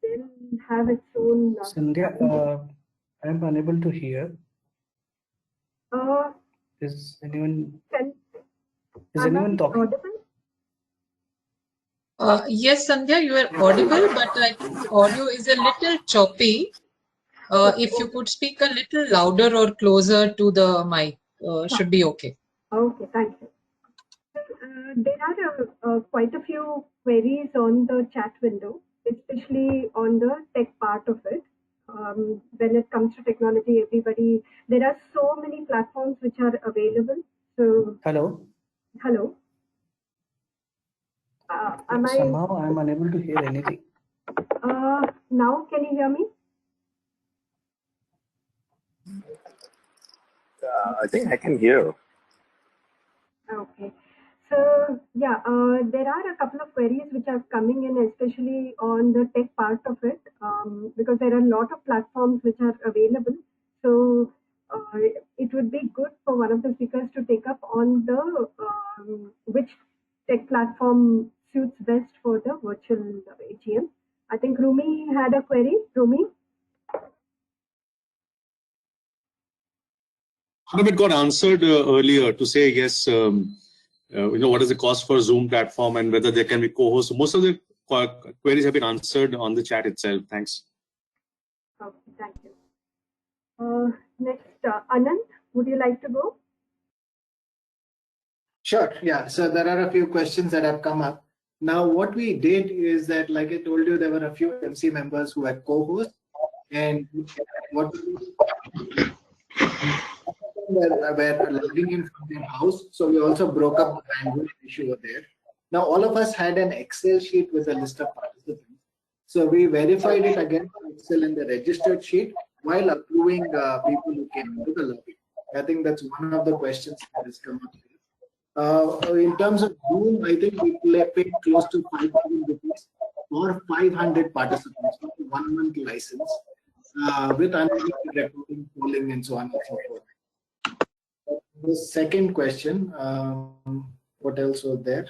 will have its own. Sandhya, I'm unable to hear. Is anyone talking? Audible? Yes, Sandhya, you are audible, but I think the audio is a little choppy. If you could speak a little louder or closer to the mic, should be okay. Okay, thank you. There are quite a few queries on the chat window, especially on the tech part of it. When it comes to technology, there are so many platforms which are available. So, hello. Somehow I'm unable to hear anything. Now, can you hear me? I think I can hear. Okay. So, yeah, there are a couple of queries which are coming in, especially on the tech part of it, because there are a lot of platforms which are available. So, it would be good for one of the speakers to take up on the which tech platform suits best for the virtual AGM. I think Rumi had a query. Rumi? Some of it got answered earlier to say, yes, what is the cost for Zoom platform and whether there can be co-hosts. So most of the queries have been answered on the chat itself. Thanks. Okay, thank you. Next, Anand, would you like to go? Sure, yeah. So there are a few questions that have come up. Now, what we did is that, like I told you, there were a few MC members who had co-hosts, and what were logging in from their house. So we also broke up the bandwidth issue over there. Now, all of us had an Excel sheet with a list of participants. So we verified it against Excel in the registered sheet while approving people who came into the lobby. I think that's one of the questions that has come up here. In terms of Zoom, I think we paid close to 5,000 rupees for 500 participants, 1 month license with unlimited recording, polling and so on and so forth. The second question, what else was there?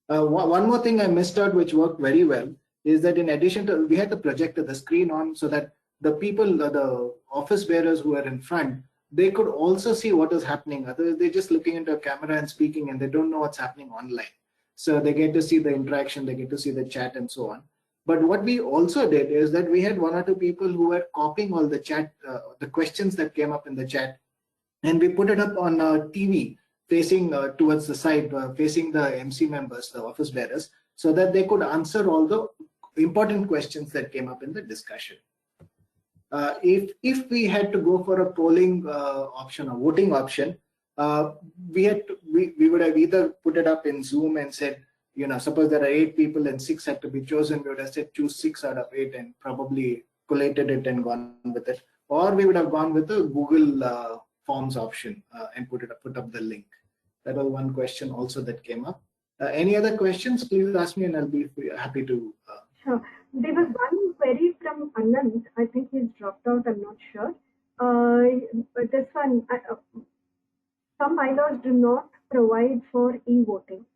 One more thing I missed out, which worked very well, is that in addition to, we had the projector, the screen on, so that the people, the office bearers who are in front, they could also see what is happening. Otherwise, they're just looking into a camera and speaking, and they don't know what's happening online. So they get to see the interaction, they get to see the chat and so on. But what we also did is that we had one or two people who were copying all the chat, the questions that came up in the chat, and we put it up on TV facing towards the side, facing the MC members, the office bearers, so that they could answer all the important questions that came up in the discussion. If we had to go for a polling option or voting option, we would have either put it up in Zoom and said, you know, suppose there are 8 people and 6 had to be chosen, we would have said choose 6 out of 8 and probably collated it and gone with it. Or we would have gone with the Google Forms option and put up the link. That was one question also that came up. Any other questions? Please ask me and I'll be happy to. Sure. There was one query from Anand. I think he's dropped out. I'm not sure. But this one, some bylaws do not provide for e-voting.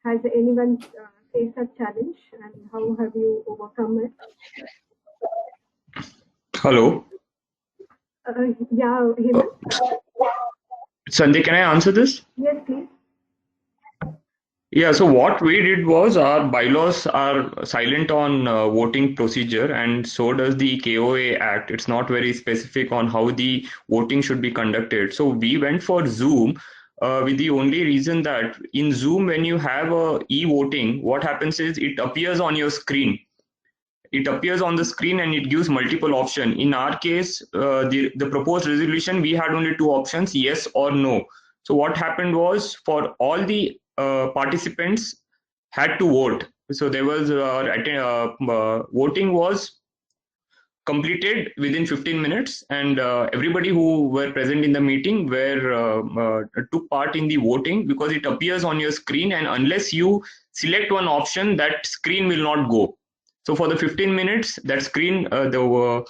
Has anyone faced a challenge, and how have you overcome it? Hello. Yeah, Hemant. Sanjay, can I answer this? Yes, please. Yeah, so what we did was our bylaws are silent on voting procedure, and so does the KOA Act. It's not very specific on how the voting should be conducted. So we went for Zoom with the only reason that in Zoom, when you have e-voting, what happens is it appears on your screen. It appears on the screen and it gives multiple options. In our case, the proposed resolution, we had only 2 options, yes or no. So what happened was for all the participants had to vote. So there was voting was completed within 15 minutes, and everybody who were present in the meeting took part in the voting, because it appears on your screen, and unless you select one option, that screen will not go. So for the 15 minutes, that screen, the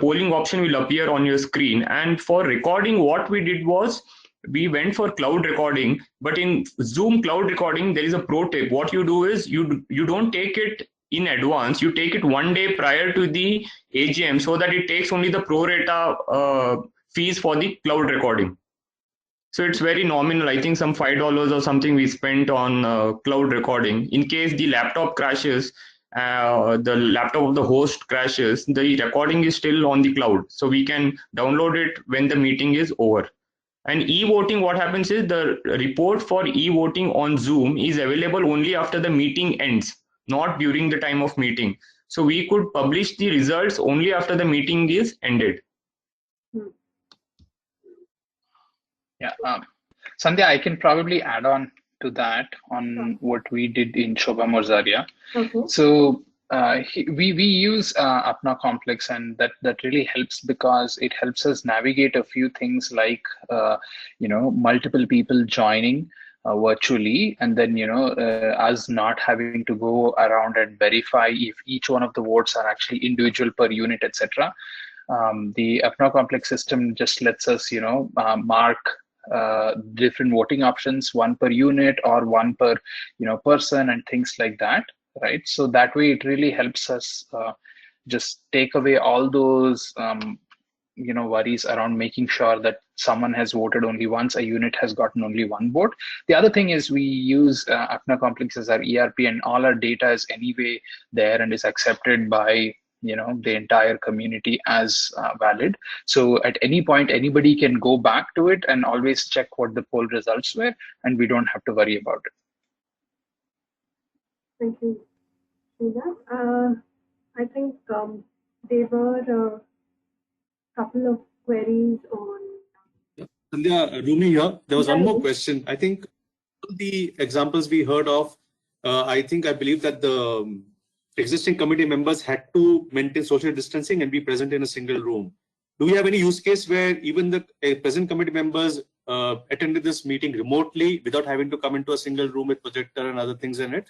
polling option will appear on your screen. And for recording, what we did was we went for cloud recording. But in Zoom cloud recording, there is a pro tip. What you do is you don't take it in advance. You take it one day prior to the AGM, so that it takes only the pro rata fees for the cloud recording. So it's very nominal. I think some $5 or something we spent on cloud recording. In case the laptop crashes, the laptop of the host crashes, the recording is still on the cloud. So we can download it when the meeting is over. And e-voting, what happens is the report for e-voting on Zoom is available only after the meeting ends, not during the time of meeting. So we could publish the results only after the meeting is ended. Yeah, Sandhya, I can probably add on to that on what we did in Shobha Morzaria. Okay. So we use Apna Complex, and that really helps because it helps us navigate a few things like multiple people joining virtually, and then us not having to go around and verify if each one of the votes are actually individual per unit, etc. The Apna Complex system just lets us mark different voting options, one per unit or one per person, and things like that, right? So that way it really helps us just take away all those worries around making sure that someone has voted only once, a unit has gotten only one vote. The other thing is we use Apna Complex as our ERP, and all our data is anyway there and is accepted by the entire community as valid. So at any point, anybody can go back to it and always check what the poll results were, and we don't have to worry about it. Thank you, Sheila. I think there were a couple of queries on. Sandhya, Rumi here. There was one more question. I think the examples we heard of, I believe that the existing committee members had to maintain social distancing and be present in a single room. Do we have any use case where even the present committee members attended this meeting remotely without having to come into a single room with projector and other things in it?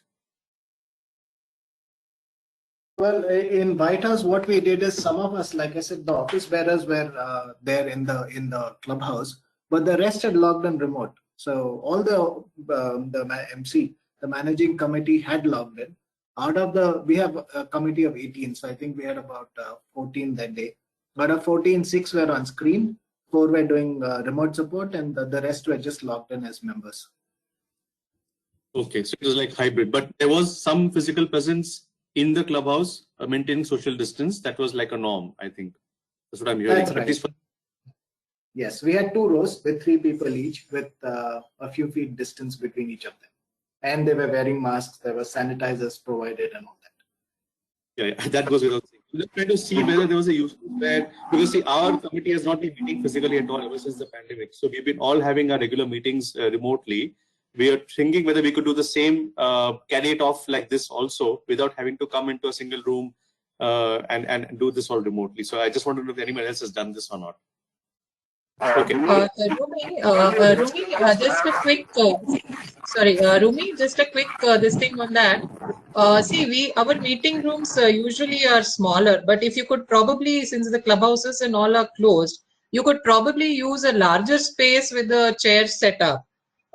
Well, in White House, what we did is some of us, like I said, the office bearers were there in the clubhouse, but the rest had logged in remote. So all MC, the managing committee, had logged in. Out of we have a committee of 18, so I think we had about 14 that day. Out of 14, 6 were on screen, 4 were doing remote support, and the rest were just logged in as members. Okay, so it was like hybrid, but there was some physical presence in the clubhouse, maintaining social distance. That was like a norm, I think. That's what I'm hearing. That's right. Yes, we had 2 rows with 3 people each, with a few feet distance between each of them. And they were wearing masks, there were sanitizers provided and all that. Yeah, that goes without saying. I'm just trying to see whether there was a use where, because see, our committee has not been meeting physically at all ever since the pandemic. So we've been all having our regular meetings remotely. We are thinking whether we could do the same, carry it off like this also, without having to come into a single room and do this all remotely. So I just want to know if anyone else has done this or not. Okay. Rumi, just a quick, Rumi, just a quick this thing on that. See, our meeting rooms usually are smaller, but if you could probably, since the clubhouses and all are closed, you could probably use a larger space with the chairs set up.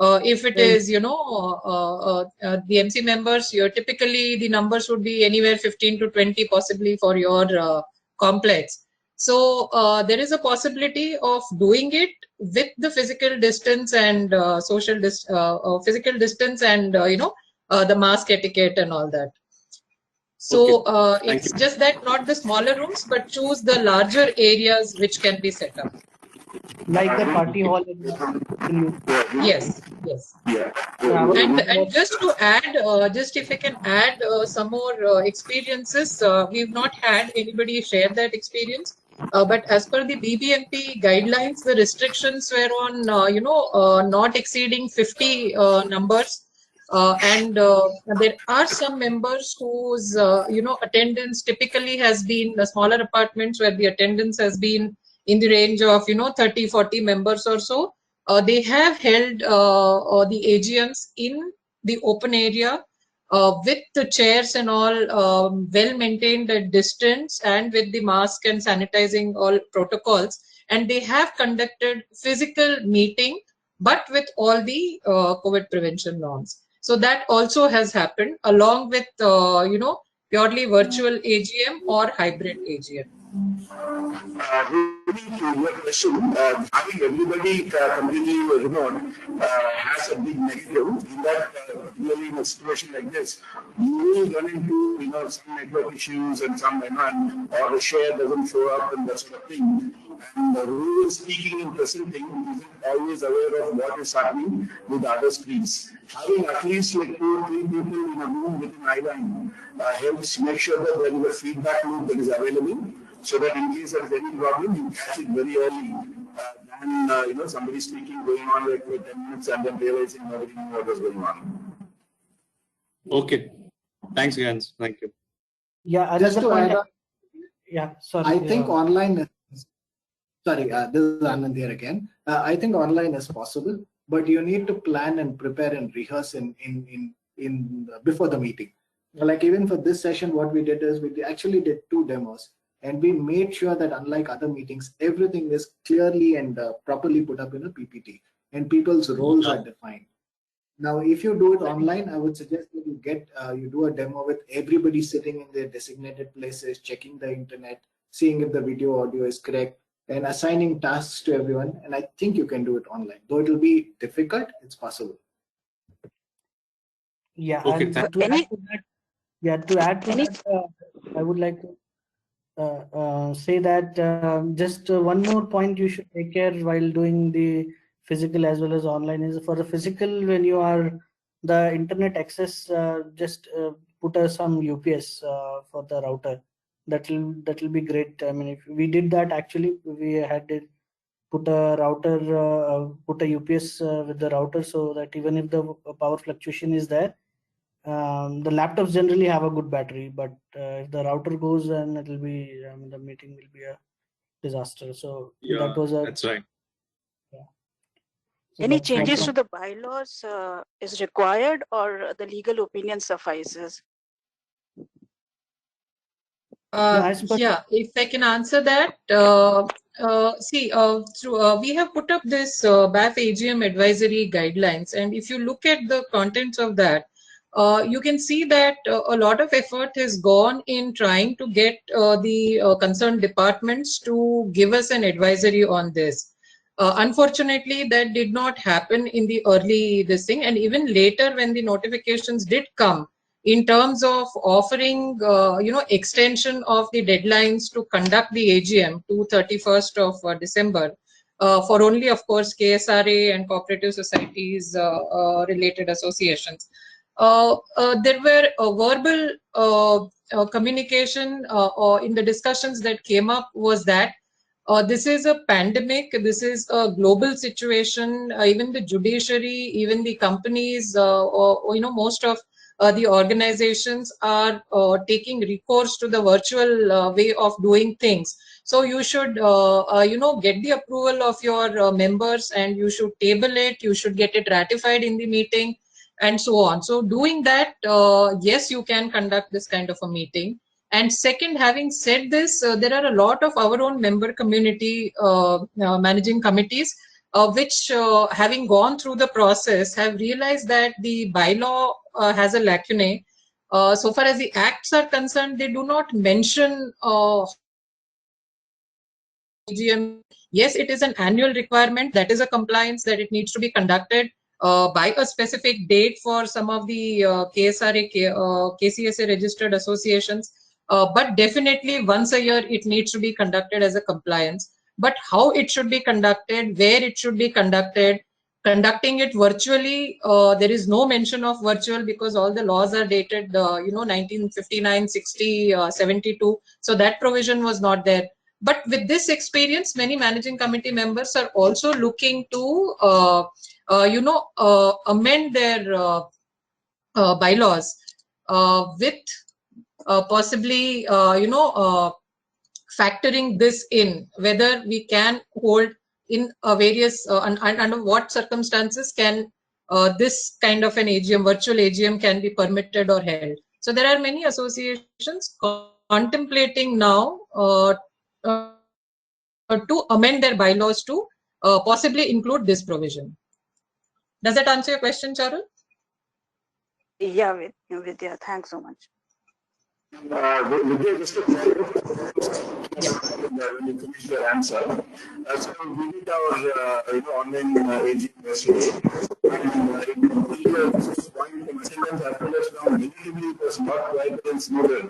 If it is, the MC members, typically the numbers would be anywhere 15 to 20 possibly for your complex. So there is a possibility of doing it with the physical distance and physical distance and the mask etiquette and all that. So it's just that not the smaller rooms, but choose the larger areas which can be set up. Like the party hall. Yes, yes. And just to add, just if I can add some more experiences, we've not had anybody share that experience. But as per the BBMP guidelines, the restrictions were on, not exceeding 50 numbers. And there are some members whose, attendance typically has been the smaller apartments where the attendance has been in the range of, 30, 40 members or so. They have held the AGMs in the open area with the chairs and all well maintained at distance and with the mask and sanitizing all protocols. And they have conducted physical meeting, but with all the COVID prevention norms. So that also has happened along with, purely virtual AGM or hybrid AGM. Really, to your question, having everybody completely remote has a big negative. In that, really, in a situation like this, you will run into some network issues and some or the share doesn't show up and that sort of thing. And who is speaking and presenting isn't always aware of what is happening with other screens. Having at least like 2 or 3 people in a room with an eyeline helps make sure that there is a feedback loop that is available, so that in case there is any problem, you catch it very early than somebody speaking going on like for 10 minutes and then realizing nobody knew what was going on. Okay. Thanks, Gans. Thank you. Yeah, just to add on, yeah, sorry. I think online. Sorry, this is Anand here again. I think online is possible, but you need to plan and prepare and rehearse in before the meeting. Like even for this session, what we did is we actually did 2 demos. And we made sure that unlike other meetings, everything is clearly and properly put up in a PPT and people's roles are defined. Now, if you do it online, I would suggest that you do a demo with everybody sitting in their designated places, checking the internet, seeing if the video audio is correct, and assigning tasks to everyone. And I think you can do it online. Though it will be difficult, it's possible. Yeah, okay, and to add to that, I would like to say that just one more point you should take care while doing the physical as well as online is for the physical, when you are the internet access, just put some UPS for the router. That will be great. I mean, if we did that, actually we had to put a router, put a UPS with the router, so that even if the power fluctuation is there, the laptops generally have a good battery, but if the router goes, then it will be, the meeting will be a disaster. So yeah, that's right. Yeah. So any changes to the bylaws is required, or the legal opinion suffices? Yeah, if I can answer that, we have put up this BAF AGM advisory guidelines, and if you look at the contents of that, you can see that a lot of effort has gone in trying to get the concerned departments to give us an advisory on this. Unfortunately, that did not happen in the early this thing, and even later when the notifications did come, in terms of offering, extension of the deadlines to conduct the AGM to 31st of December for only, of course, KSRA and cooperative societies related associations. There were verbal communication or in the discussions that came up was that this is a pandemic. This is a global situation. Even the judiciary, even the companies, most of the organizations are taking recourse to the virtual way of doing things. So you should, get the approval of your members, and you should table it. You should get it ratified in the meeting, and so on. So doing that, yes, you can conduct this kind of a meeting. And second, having said this, there are a lot of our own member community managing committees, which having gone through the process have realized that the bylaw has a lacunae. So far as the acts are concerned, they do not mention AGM. Yes, it is an annual requirement. That is a compliance that it needs to be conducted by a specific date for some of the KSRA, KCSA registered associations. But definitely once a year it needs to be conducted as a compliance. But how it should be conducted, where it should be conducted, conducting it virtually, there is no mention of virtual because all the laws are dated, 1959, 60, 72. So that provision was not there. But with this experience, many managing committee members are also looking to, amend their bylaws with possibly, factoring this in, whether we can hold in various, under what circumstances can this kind of an AGM, virtual AGM can be permitted or held. So there are many associations contemplating now to amend their bylaws to possibly include this provision. Does that answer your question, Charul? Yeah, Vidya, thanks so much. Vidya, just to when you finish your answer, so we did our online AGM yesterday, and this point in attendance as well as from relatively it was not quite and smoother.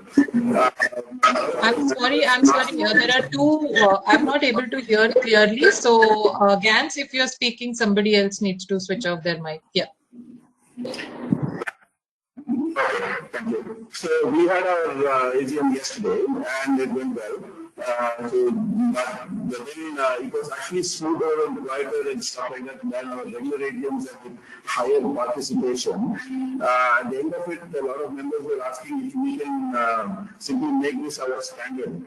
I'm sorry. There are two. I'm not able to hear clearly. So, Gans, if you're speaking, somebody else needs to switch off their mic. Yeah. Okay, thank you. So we had our AGM yesterday, and it went well. But then it was actually smoother and quieter and stuff like that than our regular AGMs and with higher participation. At the end of it, a lot of members were asking if we can simply make this our standard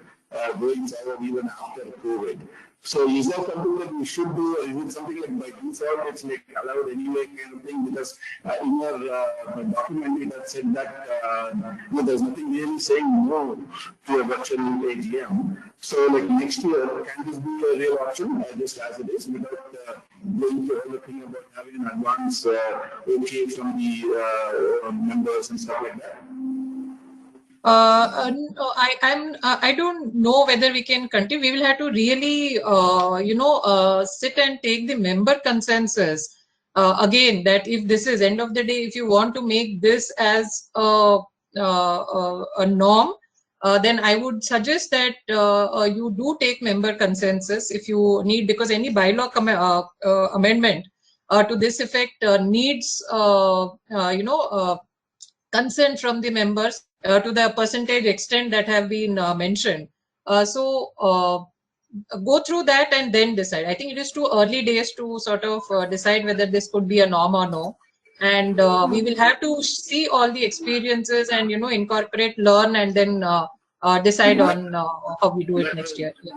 going forward even after COVID. So is that something that we should do, or is it something like by default it's like allowed anyway kind of thing? Because in your document it had said that there's nothing really saying no to a virtual AGM. So like next year, can this be a real option just as it is without going through everything about having an advance okay from the members and stuff like that? No, I don't know whether we can continue. We will have to really, sit and take the member consensus. Again, that if this is end of the day, if you want to make this as a norm, then I would suggest that you do take member consensus if you need, because any bylaw amendment to this effect needs, consent from the members to the percentage extent that have been mentioned. So go through that and then decide. I think it is too early days to sort of decide whether this could be a norm or no. And we will have to see all the experiences and, incorporate, learn, and then decide on how we do it next year. Yeah.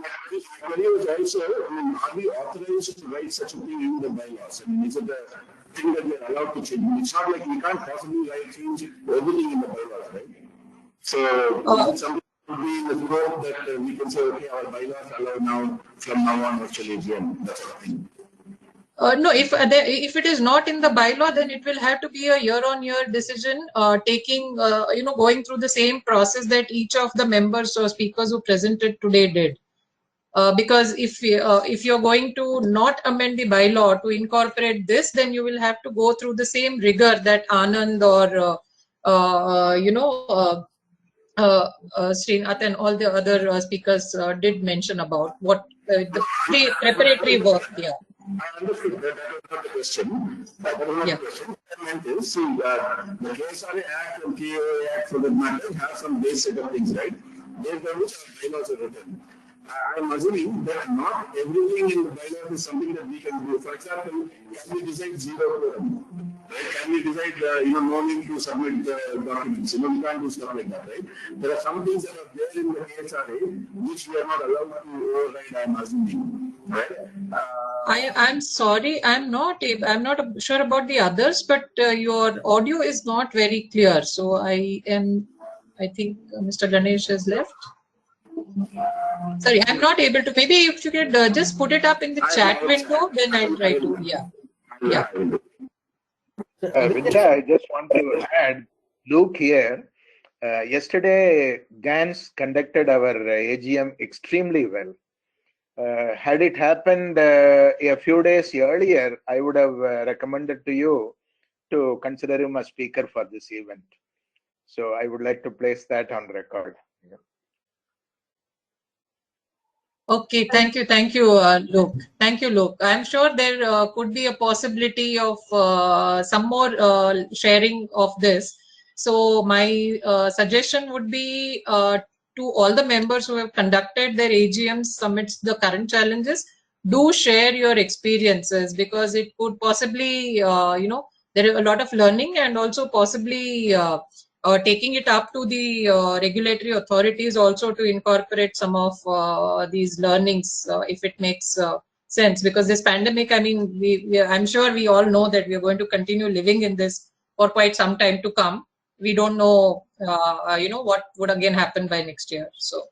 Was also, are we authorized to write such a thing in the bylaws? I mean, is it a thing that we are allowed to change? It's not like we can't possibly change everything in the bylaws, right? So, is it something would be the scope that we can say, okay, our bylaws allow now from now on virtual AGM, that sort of thing. No, if it is not in the bylaw, then it will have to be a year-on-year decision, taking going through the same process that each of the members or speakers who presented today did. Because if you're going to not amend the bylaw to incorporate this, then you will have to go through the same rigor that Anand or Srinath and all the other speakers did mention about what the preparatory work. Yeah. I understood that was not the question. That was not the question. I meant is, see, the KSRA Act and KOA Act, for that matter, have some base set of things, right? Based on which our bylaws are written. I'm assuming that not everything in the bylaws is something that we can do. For example, can we decide zero quorum? Right? Can we decide, no need to submit the documents? We can't do stuff like that, right? There are some things that are there in the KSRA which we are not allowed to override, I'm assuming, right? I'm sorry, I'm not sure about the others, but your audio is not very clear. So I think Mr. Ganesh has left. Sorry, I'm not able to. Maybe if you could just put it up in the chat window, then I'll try to. Yeah. Vidya, I just want to add, Luke here. Yesterday, GANS conducted our AGM extremely well. Had it happened a few days earlier, I would have recommended to you to consider him a speaker for this event. So I would like to place that on record. Okay, thank you, Luke. Thank you, Luke. I'm sure there could be a possibility of some more sharing of this. So my suggestion would be to all the members who have conducted their AGMs amidst the current challenges, do share your experiences, because it could possibly, there is a lot of learning, and also possibly taking it up to the regulatory authorities also to incorporate some of these learnings if it makes sense. Because this pandemic, I mean, I'm sure we all know that we are going to continue living in this for quite some time to come. We don't know, what would again happen by next year. So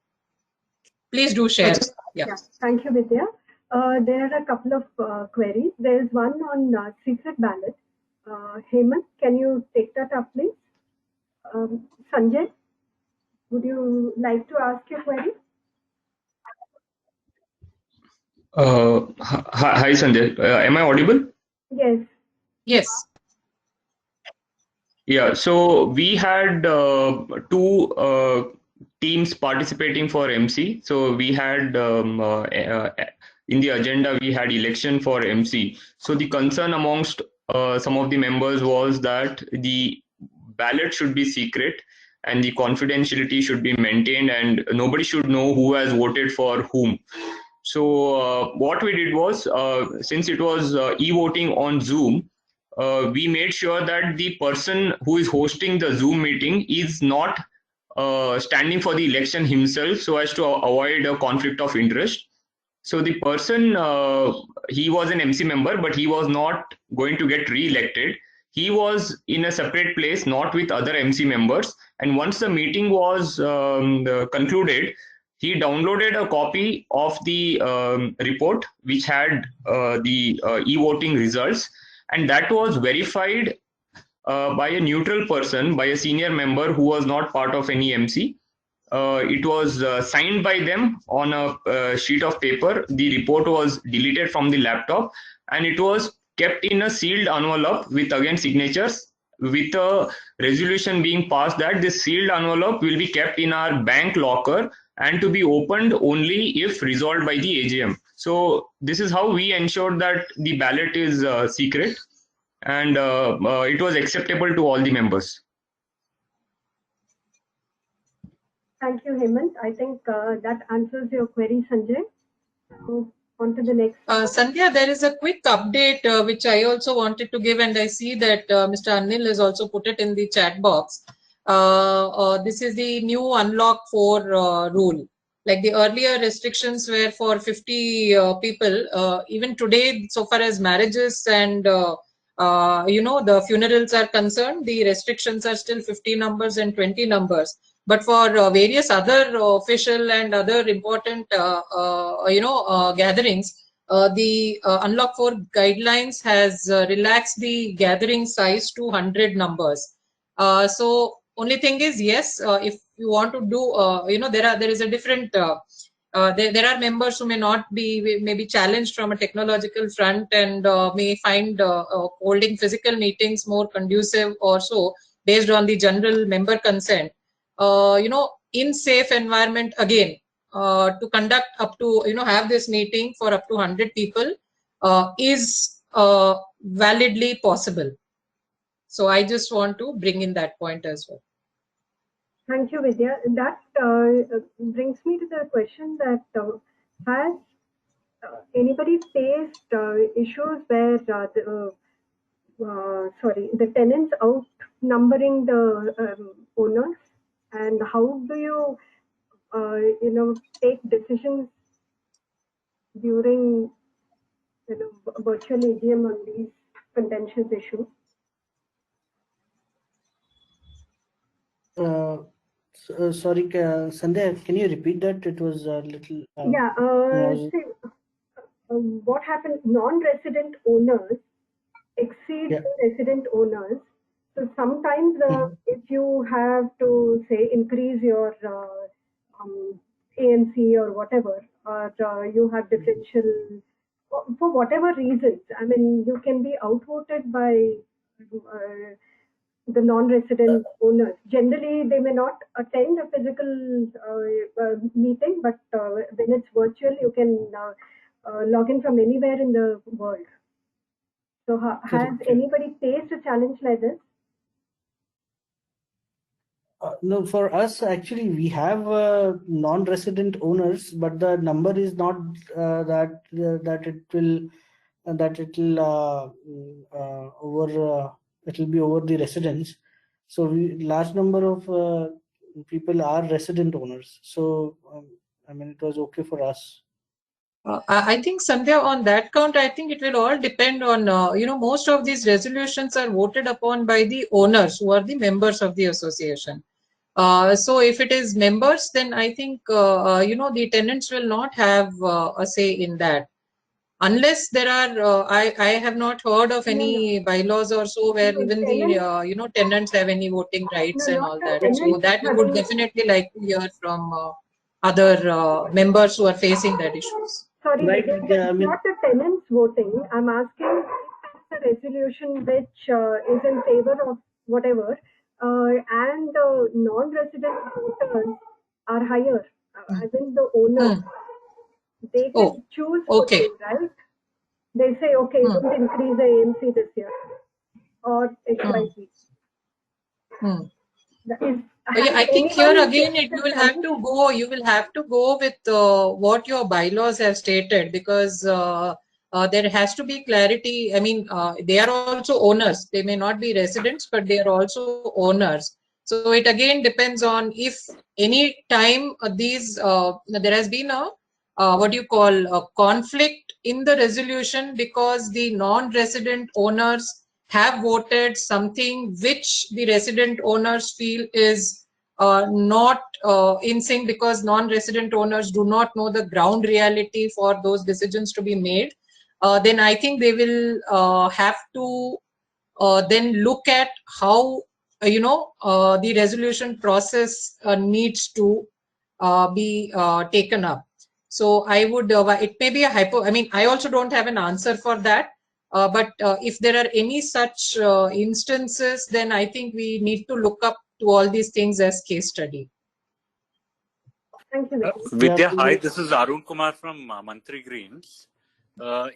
please do share. Yeah. Thank you, Vidya. There are a couple of queries. There is one on secret ballot. Hemant, can you take that up, please? Sanjay, would you like to ask your query? Hi, Sanjay. Am I audible? Yes. Yes. Yeah, so we had two teams participating for MC. So we had in the agenda, we had election for MC. So the concern amongst some of the members was that the ballot should be secret and the confidentiality should be maintained, and nobody should know who has voted for whom. So what we did was, since it was e-voting on Zoom, we made sure that the person who is hosting the Zoom meeting is not standing for the election himself, so as to avoid a conflict of interest. So the person, he was an MC member, but he was not going to get re-elected. He was in a separate place, not with other MC members. And once the meeting was concluded, he downloaded a copy of the report, which had the e-voting results. And that was verified by a neutral person, by a senior member who was not part of any MC. It was signed by them on a sheet of paper. The report was deleted from the laptop, and it was kept in a sealed envelope with again signatures, with a resolution being passed that this sealed envelope will be kept in our bank locker and to be opened only if resolved by the AGM. So this is how we ensured that the ballot is secret, and it was acceptable to all the members. Thank you, Hemant. I think that answers your query, Sanjay. So on to the next. Sandhya, there is a quick update which I also wanted to give, and I see that Mr. Anil has also put it in the chat box. This is the new Unlock 4 rule. Like the earlier restrictions were for 50 people. Even today, so far as marriages and the funerals are concerned, the restrictions are still 50 numbers and 20 numbers. But for various other official and other important, gatherings, the Unlock 4 guidelines has relaxed the gathering size to 100 numbers. So only thing is, yes, if you want to do, there is a different. There are members who may not be, may be challenged from a technological front and may find holding physical meetings more conducive or so based on the general member consent. In safe environment again, to conduct up to, have this meeting for up to 100 people is validly possible. So I just want to bring in that point as well. Thank you, Vidya. That brings me to the question that has anybody faced issues where the tenants outnumbering the owners, and how do you take decisions during virtual AGM on these contentious issues? Sorry, Sandhya, can you repeat that? It was a little. See, what happened? Non-resident owners exceed the resident owners. So sometimes, if you have to say increase your ANC or whatever, or you have differential for whatever reasons. I mean, you can be outvoted by the non-resident owners. Generally, they may not attend a physical meeting, but when it's virtual, you can log in from anywhere in the world. So has anybody faced a challenge like this? No, for us, actually, we have non-resident owners, but the number is not that it will be over the residents. So large number of people are resident owners. So I mean, it was okay for us. I think, Sandhya, on that count, I think it will all depend on, most of these resolutions are voted upon by the owners who are the members of the association. So if it is members, then I think, the tenants will not have a say in that. Unless there are, I have not heard of any bylaws or so where even the, tenants have any voting rights and all that. So that we would definitely like to hear from other members who are facing that issues. Sorry, it's not the tenants voting. I'm asking if the resolution which is in favor of whatever, and non-resident voters are higher, as in the owners. They can choose for you, right? They say, okay, don't increase the AMC this year, or XYZ. I think here again you will have to go with what your bylaws have stated, because there has to be clarity. I mean, they are also owners. They may not be residents, but they are also owners. So it again depends on if any time there has been a conflict in the resolution because the non-resident owners have voted something which the resident owners feel is not in sync, because non-resident owners do not know the ground reality for those decisions to be made, then I think they will have to then look at how the resolution process needs to be taken up. So I would, it may be I also don't have an answer for that. But if there are any such instances, then I think we need to look up to all these things as case study. Thank you. Vidya, hi, this is Arun Kumar from Mantri Greens.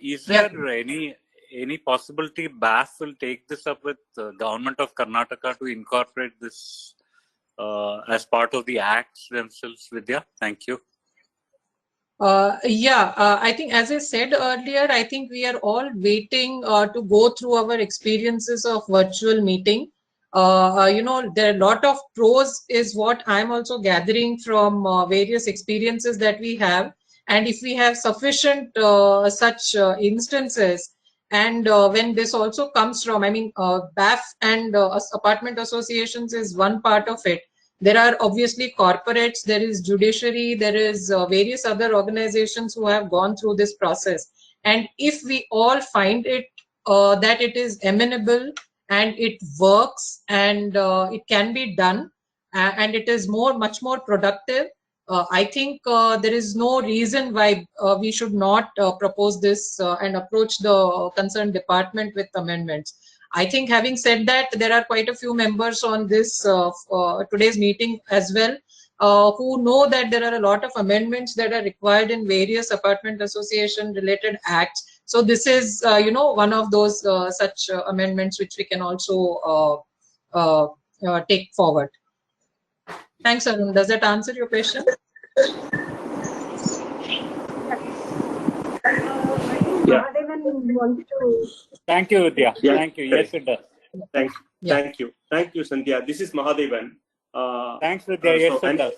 Is there any possibility BAF will take this up with the government of Karnataka to incorporate this as part of the acts themselves, Vidya? Thank you. I think, as I said earlier, I think we are all waiting to go through our experiences of virtual meeting. There are a lot of pros is what I'm also gathering from various experiences that we have. And if we have sufficient such instances, and when this also comes from, BAF and apartment associations is one part of it. There are obviously corporates, there is judiciary, there is various other organizations who have gone through this process. And if we all find it that it is amenable and it works and it can be done and it is much more productive, I think there is no reason why we should not propose this and approach the concerned department with amendments. I think, having said that, there are quite a few members on this today's meeting as well who know that there are a lot of amendments that are required in various apartment association related acts. So this is, one of those such amendments which we can also take forward. Thanks, Arun. Does that answer your question? Yeah. Wants to... Thank you, Vidya. Yeah, Thank you. Yes, it does. Thank you. Thank you, Sandhya. This is Mahadevan. Thanks, Vidya. Yes, So it does.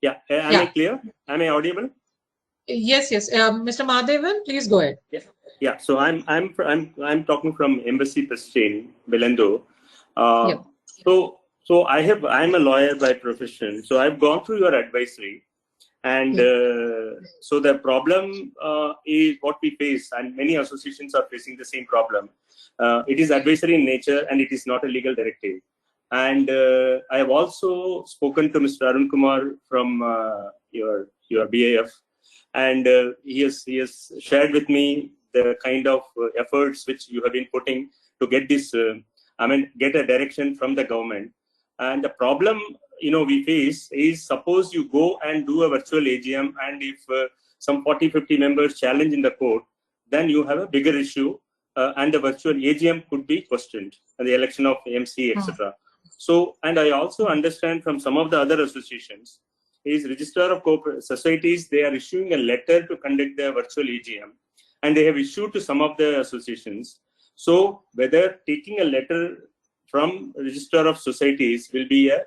Yeah, am I clear? Am I audible? Yes. Mr. Mahadevan, please go ahead. Yeah. So I'm talking from Embassy Prestain, Belendo. So I'm a lawyer by profession. So I've gone through your advisory, and so the problem is what we face, and many associations are facing the same problem. It is advisory in nature, and it is not a legal directive. And I have also spoken to Mr. Arun Kumar from your BAF, and he has shared with me the kind of efforts which you have been putting to get this, get a direction from the government. And the problem, we face is, suppose you go and do a virtual AGM, and if some 40-50 members challenge in the court, then you have a bigger issue, and the virtual AGM could be questioned, and the election of MC, etc. So, and I also understand from some of the other associations, is Registrar of Corporate Societies, they are issuing a letter to conduct the virtual AGM, and they have issued to some of the associations. So, whether taking a letter from Registrar of Societies will be a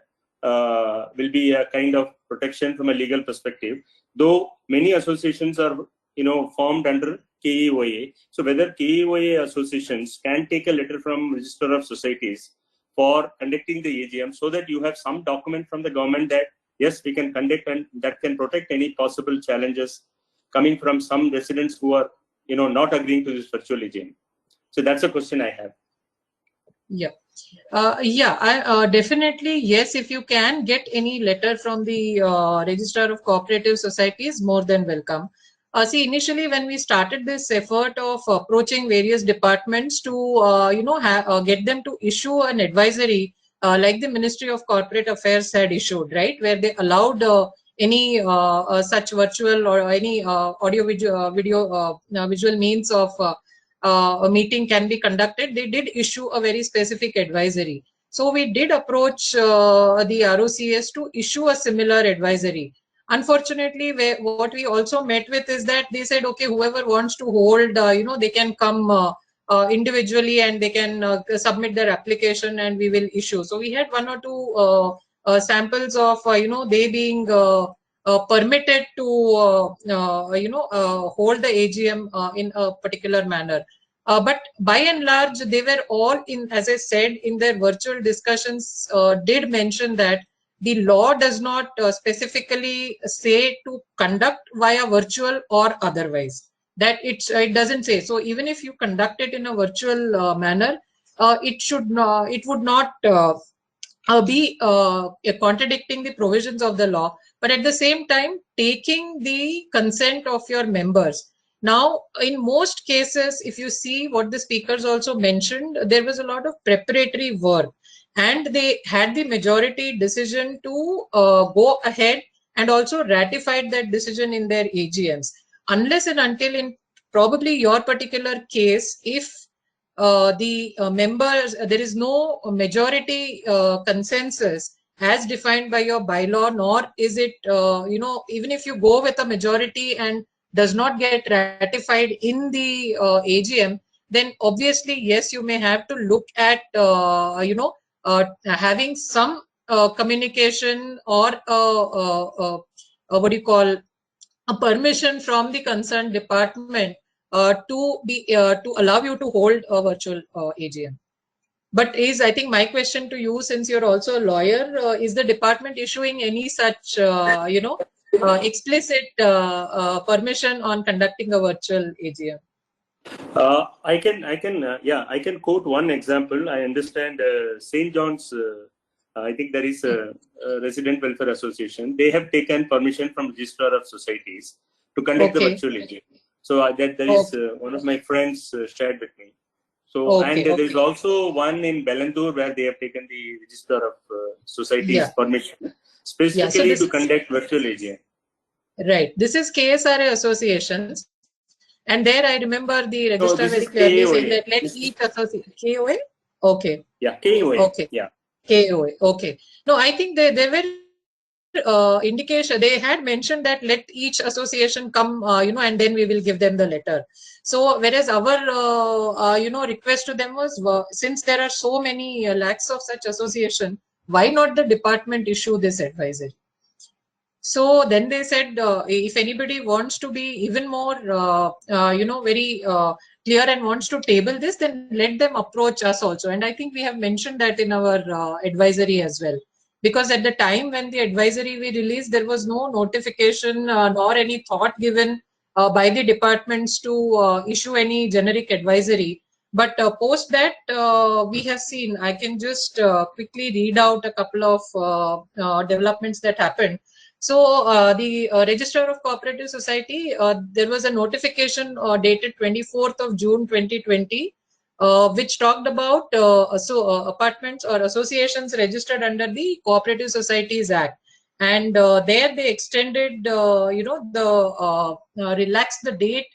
kind of protection from a legal perspective, though many associations are formed under KEOA. So whether KEOA associations can take a letter from Registrar of Societies for conducting the AGM, so that you have some document from the government that yes, we can conduct, and that can protect any possible challenges coming from some residents who are not agreeing to this virtual AGM. So that's a question I have. Definitely, yes, if you can get any letter from the Registrar of Cooperative Societies, more than welcome. See, initially when we started this effort of approaching various departments to, get them to issue an advisory, like the Ministry of Corporate Affairs had issued, right, where they allowed any such virtual or any audio visual means of a meeting can be conducted, they did issue a very specific advisory. So we did approach the ROCS to issue a similar advisory. Unfortunately, what we also met with is that they said, okay, whoever wants to hold, they can come individually and they can submit their application and we will issue. So we had one or two samples of, they being permitted to, hold the AGM in a particular manner. But by and large, they were all in, as I said, in their virtual discussions, did mention that the law does not specifically say to conduct via virtual or otherwise. That it doesn't say. So even if you conduct it in a virtual manner, it would not be contradicting the provisions of the law, but at the same time taking the consent of your members. Now, in most cases, if you see what the speakers also mentioned, there was a lot of preparatory work, and they had the majority decision to go ahead and also ratified that decision in their AGMs. Unless and until, in probably your particular case, if the members, there is no majority consensus as defined by your bylaw, nor is it, even if you go with a majority and does not get ratified in the AGM, then obviously, yes, you may have to look at, having some communication or what do you call, a permission from the concerned department to allow you to hold a virtual AGM. But I think my question to you, since you're also a lawyer, is the department issuing any such, explicit permission on conducting a virtual AGM? I can quote one example. I understand St. John's. I think there is a Resident Welfare Association. They have taken permission from Registrar of Societies to conduct the virtual AGM. So that there is one of my friends shared with me. So and there is also one in Belandur where they have taken the Registrar of Societies permission specifically to conduct virtual AGM. Right. This is KSRA associations. And there I remember the registrar very clearly saying that let each association, KOA? Okay. Yeah, KOA. Okay. Yeah. KOA. Okay. No, I think there were indication, they had mentioned that let each association come, and then we will give them the letter. So whereas our, request to them was, since there are so many lakhs of such association, why not the department issue this advisory? So then they said, if anybody wants to be even more, very clear and wants to table this, then let them approach us also. And I think we have mentioned that in our advisory as well. Because at the time when the advisory we released, there was no notification nor any thought given by the departments to issue any generic advisory. But post that, we have seen, I can just quickly read out a couple of developments that happened. So the Registrar of Cooperative Society, there was a notification dated 24th of June 2020, which talked about apartments or associations registered under the Cooperative Societies Act. And there they extended, relaxed the date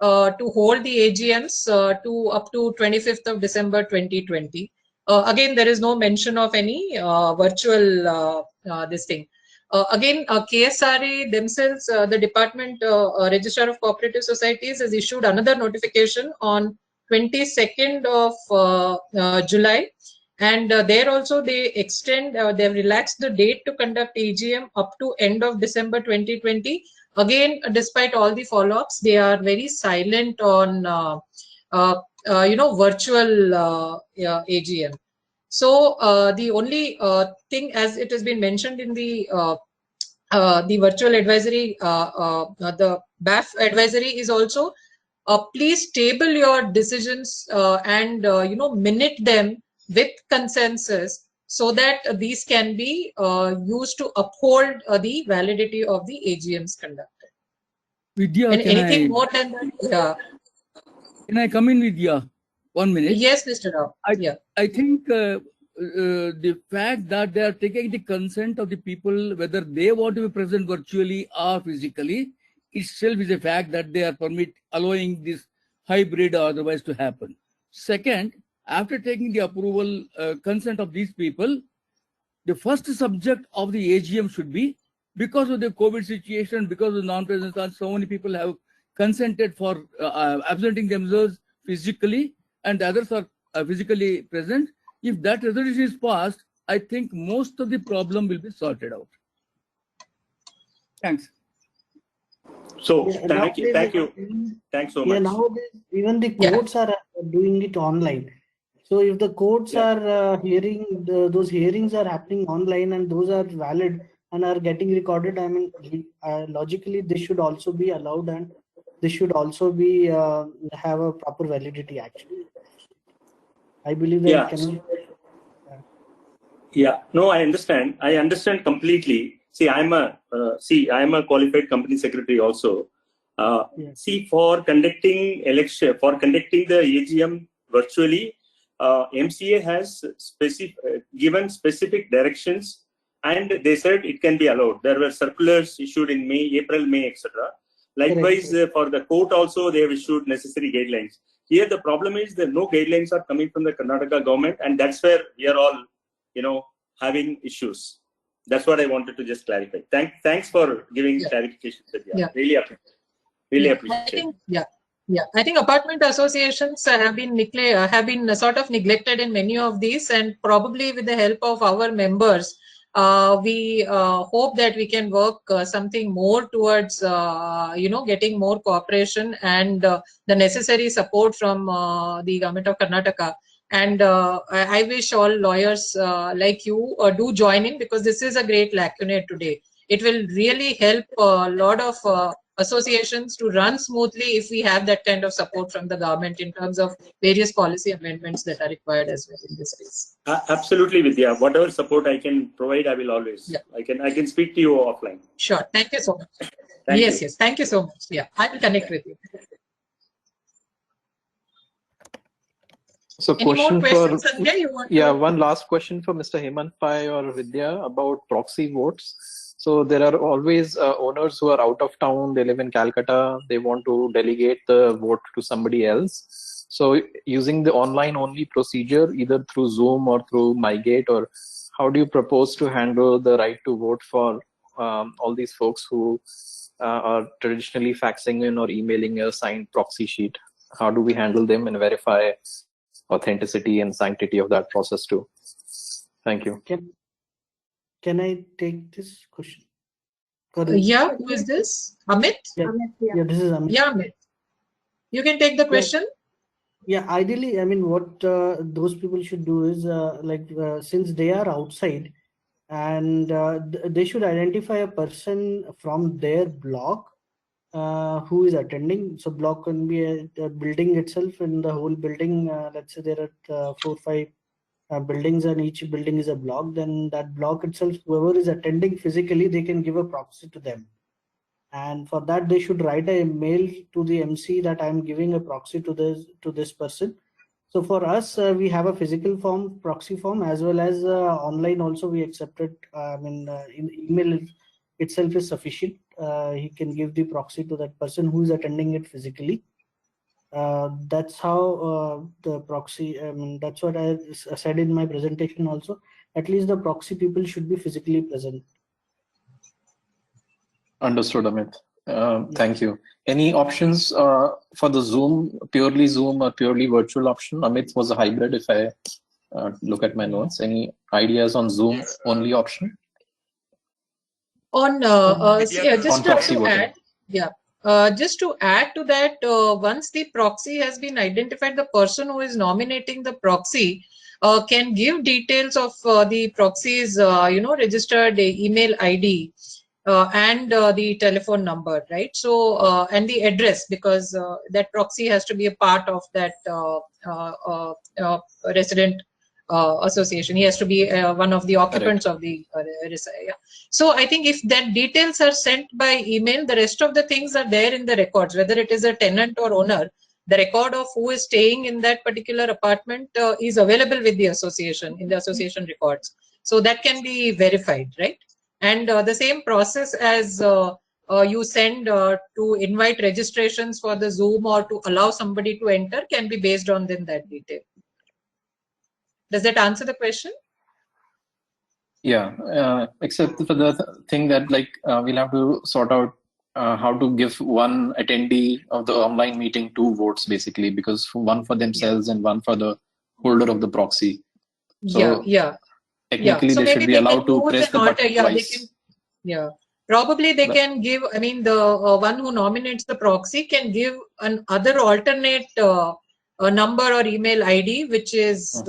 to hold the AGMs to up to 25th of December 2020. Again, there is no mention of any virtual this thing. Again, KSRA themselves, the Department Registrar of Cooperative Societies has issued another notification on 22nd of July. And there also they extend, they've relaxed the date to conduct AGM up to end of December 2020. Again, despite all the follow-ups, they are very silent on, virtual AGM. So the only thing, as it has been mentioned in the virtual advisory, the BAF advisory is also, please table your decisions and minute them with consensus so that these can be used to uphold the validity of the AGMs conducted. Vidya, and anything more than that? Yeah. Can I come in, Vidya? 1 minute. Yes, Mr. Rao. I think the fact that they are taking the consent of the people, whether they want to be present virtually or physically, itself is a fact that they are allowing this hybrid or otherwise to happen. Second, after taking the approval, consent of these people, the first subject of the AGM should be, because of the COVID situation, because of non-presence, so many people have consented for absenting themselves physically, and the others are physically present. If that resolution is passed, I think most of the problem will be sorted out. Thanks. So Yeah, thank you. Thanks so much. Nowadays, even the courts are doing it online. So if the courts are hearing, those hearings are happening online and those are valid and are getting recorded, I mean, logically, this should also be allowed and this should also be have a proper validity, actually. I believe that it cannot. Yeah, no, I understand. I understand completely. See, I'm a qualified company secretary also. See, for conducting election, for conducting the AGM virtually, MCA has given specific directions, and they said it can be allowed. There were circulars issued in May, April, May, etc. Likewise, for the court also, they have issued necessary guidelines. Here, the problem is that no guidelines are coming from the Karnataka government, and that's where we are all, having issues. That's what I wanted to just clarify. Thanks for giving clarification. Really appreciate. I think apartment associations have been sort of neglected in many of these, and probably with the help of our members, we hope that we can work something more towards getting more cooperation and the necessary support from the government of Karnataka. And I wish all lawyers like you do join in, because this is a great lacuna today. It will really help a lot of associations to run smoothly if we have that kind of support from the government in terms of various policy amendments that are required as well in this space. Absolutely, Vidya. Whatever support I can provide, I will always. Yeah. I can speak to you offline. Sure. Thank you so much. Thank yes, you. yes. Thank you so much. Yeah, I will connect with you. So Any more question questions, for, Sandhya, you want yeah, to? one last question for Mr. Hemant Pai or Vidya about proxy votes. So there are always owners who are out of town, they live in Calcutta, they want to delegate the vote to somebody else. So using the online only procedure, either through Zoom or through MyGate, or how do you propose to handle the right to vote for all these folks who are traditionally faxing in or emailing a signed proxy sheet? How do we handle them and verify authenticity and sanctity of that process too? Thank you. Can I take this question? Yeah, who is this? Amit? Yeah, this is Amit. Yeah, Amit. You can take the question. Yeah, ideally, I mean, what those people should do is since they are outside, and they should identify a person from their block who is attending. So block can be a building itself, and the whole building, let's say there are 4 or 5 buildings, and each building is a block. Then that block itself, whoever is attending physically, they can give a proxy to them. And for that, they should write a mail to the MC that I'm giving a proxy to this person. So for us, we have a physical form, proxy form, as well as online also we accept it. In email itself is sufficient. He can give the proxy to that person who is attending it physically. That's how the proxy, that's what I said in my presentation also. At least the proxy people should be physically present. Understood, Amit. Thank you. Any options for the Zoom, purely Zoom or purely virtual option? Amit was a hybrid if I look at my notes. Any ideas on Zoom only option? On just proxy to voting. add, just to add to that, once the proxy has been identified, the person who is nominating the proxy can give details of the proxy's registered email ID and the telephone number, right? So and the address, because that proxy has to be a part of that resident association. He has to be one of the occupants of the So I think if that details are sent by email, the rest of the things are there in the records, whether it is a tenant or owner. The record of who is staying in that particular apartment is available with the association in the association records. So that can be verified, right? And the same process as you send to invite registrations for the Zoom or to allow somebody to enter can be based on then that detail. Does that answer the question? Yeah, except for the thing that we'll have to sort out how to give one attendee of the online meeting 2 votes basically, because one for themselves and one for the holder of the proxy. So technically So they should be allowed to press the button twice. Probably they can give, I mean, the one who nominates the proxy can give an other alternate number or email ID, which is,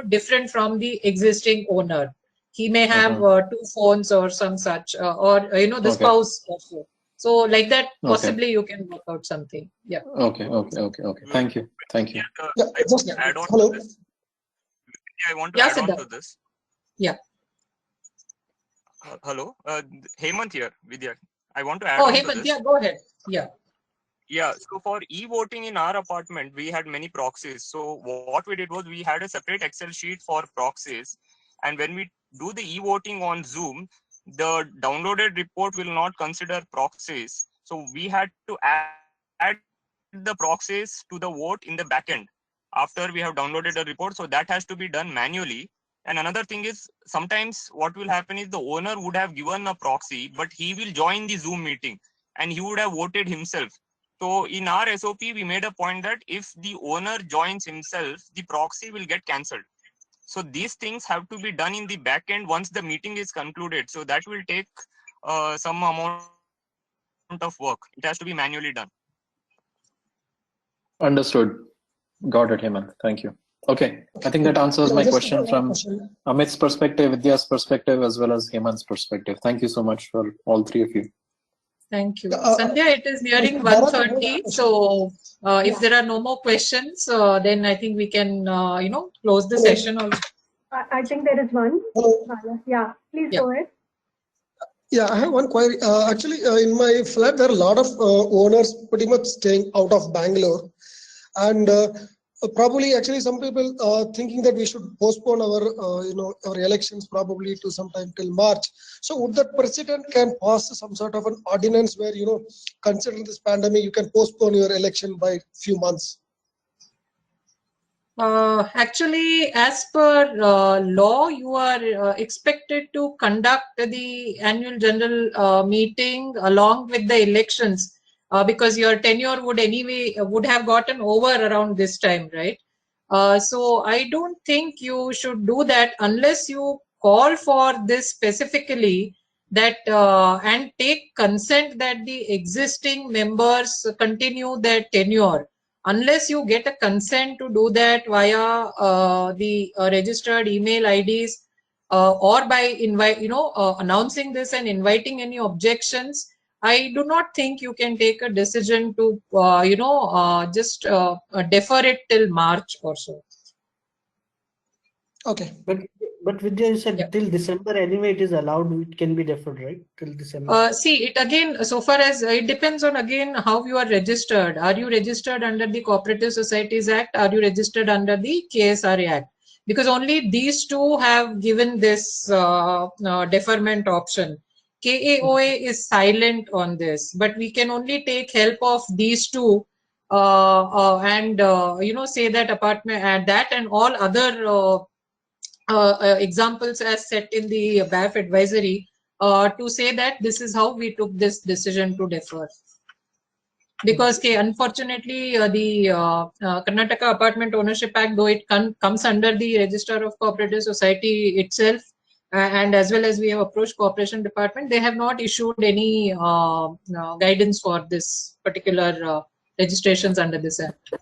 different from the existing owner. He may have 2 phones or some such, or, the spouse also. So like that, possibly you can work out something. Yeah. Okay. Thank you. Add on to this. I want to add on to this. Yeah. Hello, Hemant here, Vidya. I want to add on to Hemant, this. yeah, go ahead. Yeah, so for e-voting in our apartment, we had many proxies. So what we did was we had a separate Excel sheet for proxies. And when we do the e-voting on Zoom, the downloaded report will not consider proxies. So we had to add the proxies to the vote in the backend after we have downloaded the report. So that has to be done manually. And another thing is, sometimes what will happen is the owner would have given a proxy, but he will join the Zoom meeting and he would have voted himself. So in our SOP, we made a point that if the owner joins himself, the proxy will get cancelled. So these things have to be done in the back end once the meeting is concluded. So that will take some amount of work. It has to be manually done. Understood. Got it, Hemant. Thank you. Okay, I think that answers my Just question one from question. Amit's perspective, Vidya's perspective, as well as Hemant's perspective. Thank you so much for all three of you. Thank you. Sandhya, it is nearing Bharat, 1:30, so if there are no more questions, then I think we can, close the session also. I think there is one. Hello. Yeah, please go ahead. Yeah, I have one query. Actually, in my flat, there are a lot of owners pretty much staying out of Bangalore, and probably actually some people thinking that we should postpone our our elections probably to sometime till March. So would that president can pass some sort of an ordinance where considering this pandemic, you can postpone your election by few months? Actually, as per law, you are expected to conduct the annual general meeting along with the elections because your tenure would have gotten over around this time, right? So I don't think you should do that unless you call for this specifically that and take consent that the existing members continue their tenure. Unless you get a consent to do that via the registered email IDs or by announcing this and inviting any objections, I do not think you can take a decision to just defer it till March or so. Okay. But Vidya, you said till December anyway it is allowed, it can be deferred, right? Till December. See, it again, so far as it depends on again how you are registered. Are you registered under the Cooperative Societies Act? Are you registered under the KSRA Act? Because only these two have given this deferment option. KAOA is silent on this, but we can only take help of these two and say that apartment that and all other examples as set in the BAF advisory to say that this is how we took this decision to defer. Because unfortunately, the Karnataka Apartment Ownership Act, though it comes under the Register of Cooperative Society itself, and as well as we have approached Corporation Department, they have not issued any guidance for this particular registrations under this Act.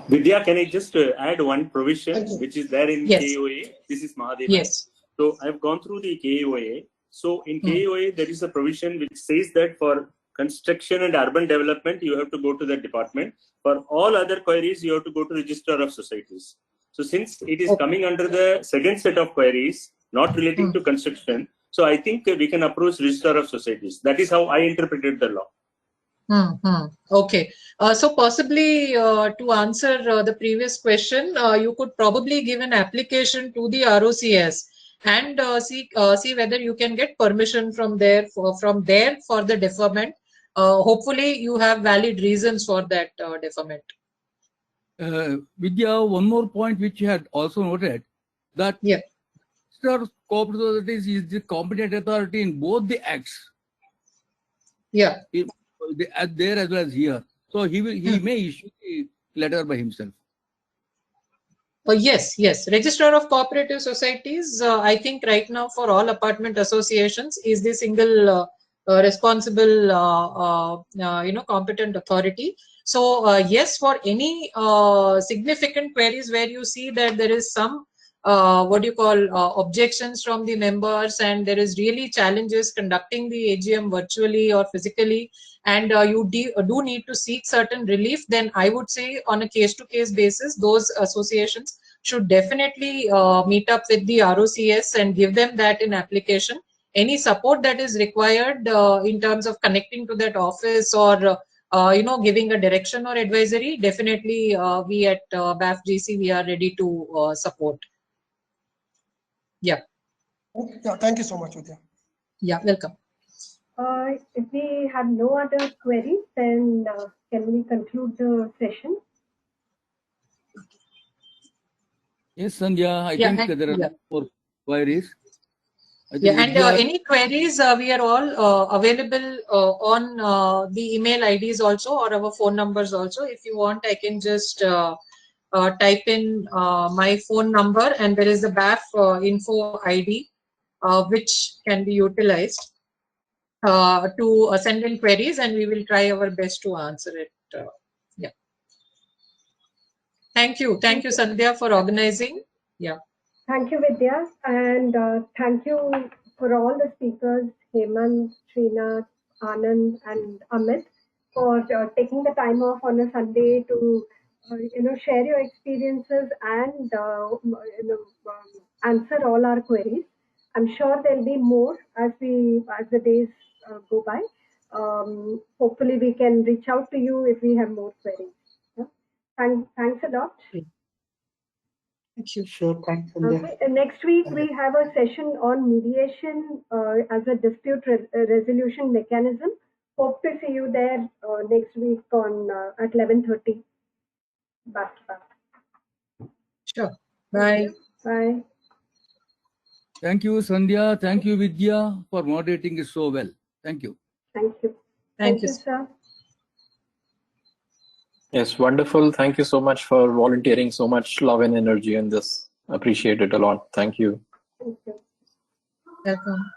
Vidya, can I just add one provision which is there in Yes. KOA? This is Mahadevan. Yes. So I've gone through the KOA. So in KOA, there is a provision which says that for construction and urban development, you have to go to the department. For all other queries, you have to go to Register of Societies. So since it is coming under the second set of queries, not relating to construction, so I think we can approach Register of Societies. That is how I interpreted the law. Okay. So possibly to answer the previous question, you could probably give an application to the ROCS and see whether you can get permission from there for the deferment. Hopefully, you have valid reasons for that deferment. Vidya, one more point which you had also noted that Cooperative Societies is the competent authority in both the acts. Yeah. There as well as here. So he may issue a letter by himself. Yes. Register of Cooperative Societies, I think right now for all apartment associations is the single responsible, competent authority. So yes, for any significant queries where you see that there is some objections from the members and there is really challenges conducting the AGM virtually or physically, and you do need to seek certain relief, then I would say on a case-to-case basis, those associations should definitely meet up with the ROCS and give them that in application. Any support that is required in terms of connecting to that office or giving a direction or advisory, definitely we at BAF GC, we are ready to support. Yeah. Yeah, thank you so much, Vidya. Yeah, welcome. If we have no other queries, then can we conclude the session? Yes, Sandhya, I think there are no more queries. Any queries, we are all available on the email IDs also or our phone numbers also. If you want, I can just type in my phone number and there is a BAF info ID which can be utilized to send in queries and we will try our best to answer it. Yeah. Thank Thank you, Sandhya, for organizing. Yeah. Thank you, Vidya, and thank you for all the speakers, Hemant, Srinath, Anand, and Amit, for taking the time off on a Sunday to share your experiences and answer all our queries. I'm sure there'll be more as the days go by. Hopefully, we can reach out to you if we have more queries. Yeah? Thanks a lot. Thank you. Sure, thanks, Sandhya. Okay. Next week we have a session on mediation as a dispute resolution mechanism. Hope to see you there next week on at 11:30. Back to back. Sure. Bye. Bye. Thank you, Sandhya. Thank you, Vidya, for moderating it so well. Thank you. Thank you. Thank you, sir. Yes, wonderful. Thank you so much for volunteering so much love and energy in this. Appreciate it a lot. Thank you. Thank you. Welcome.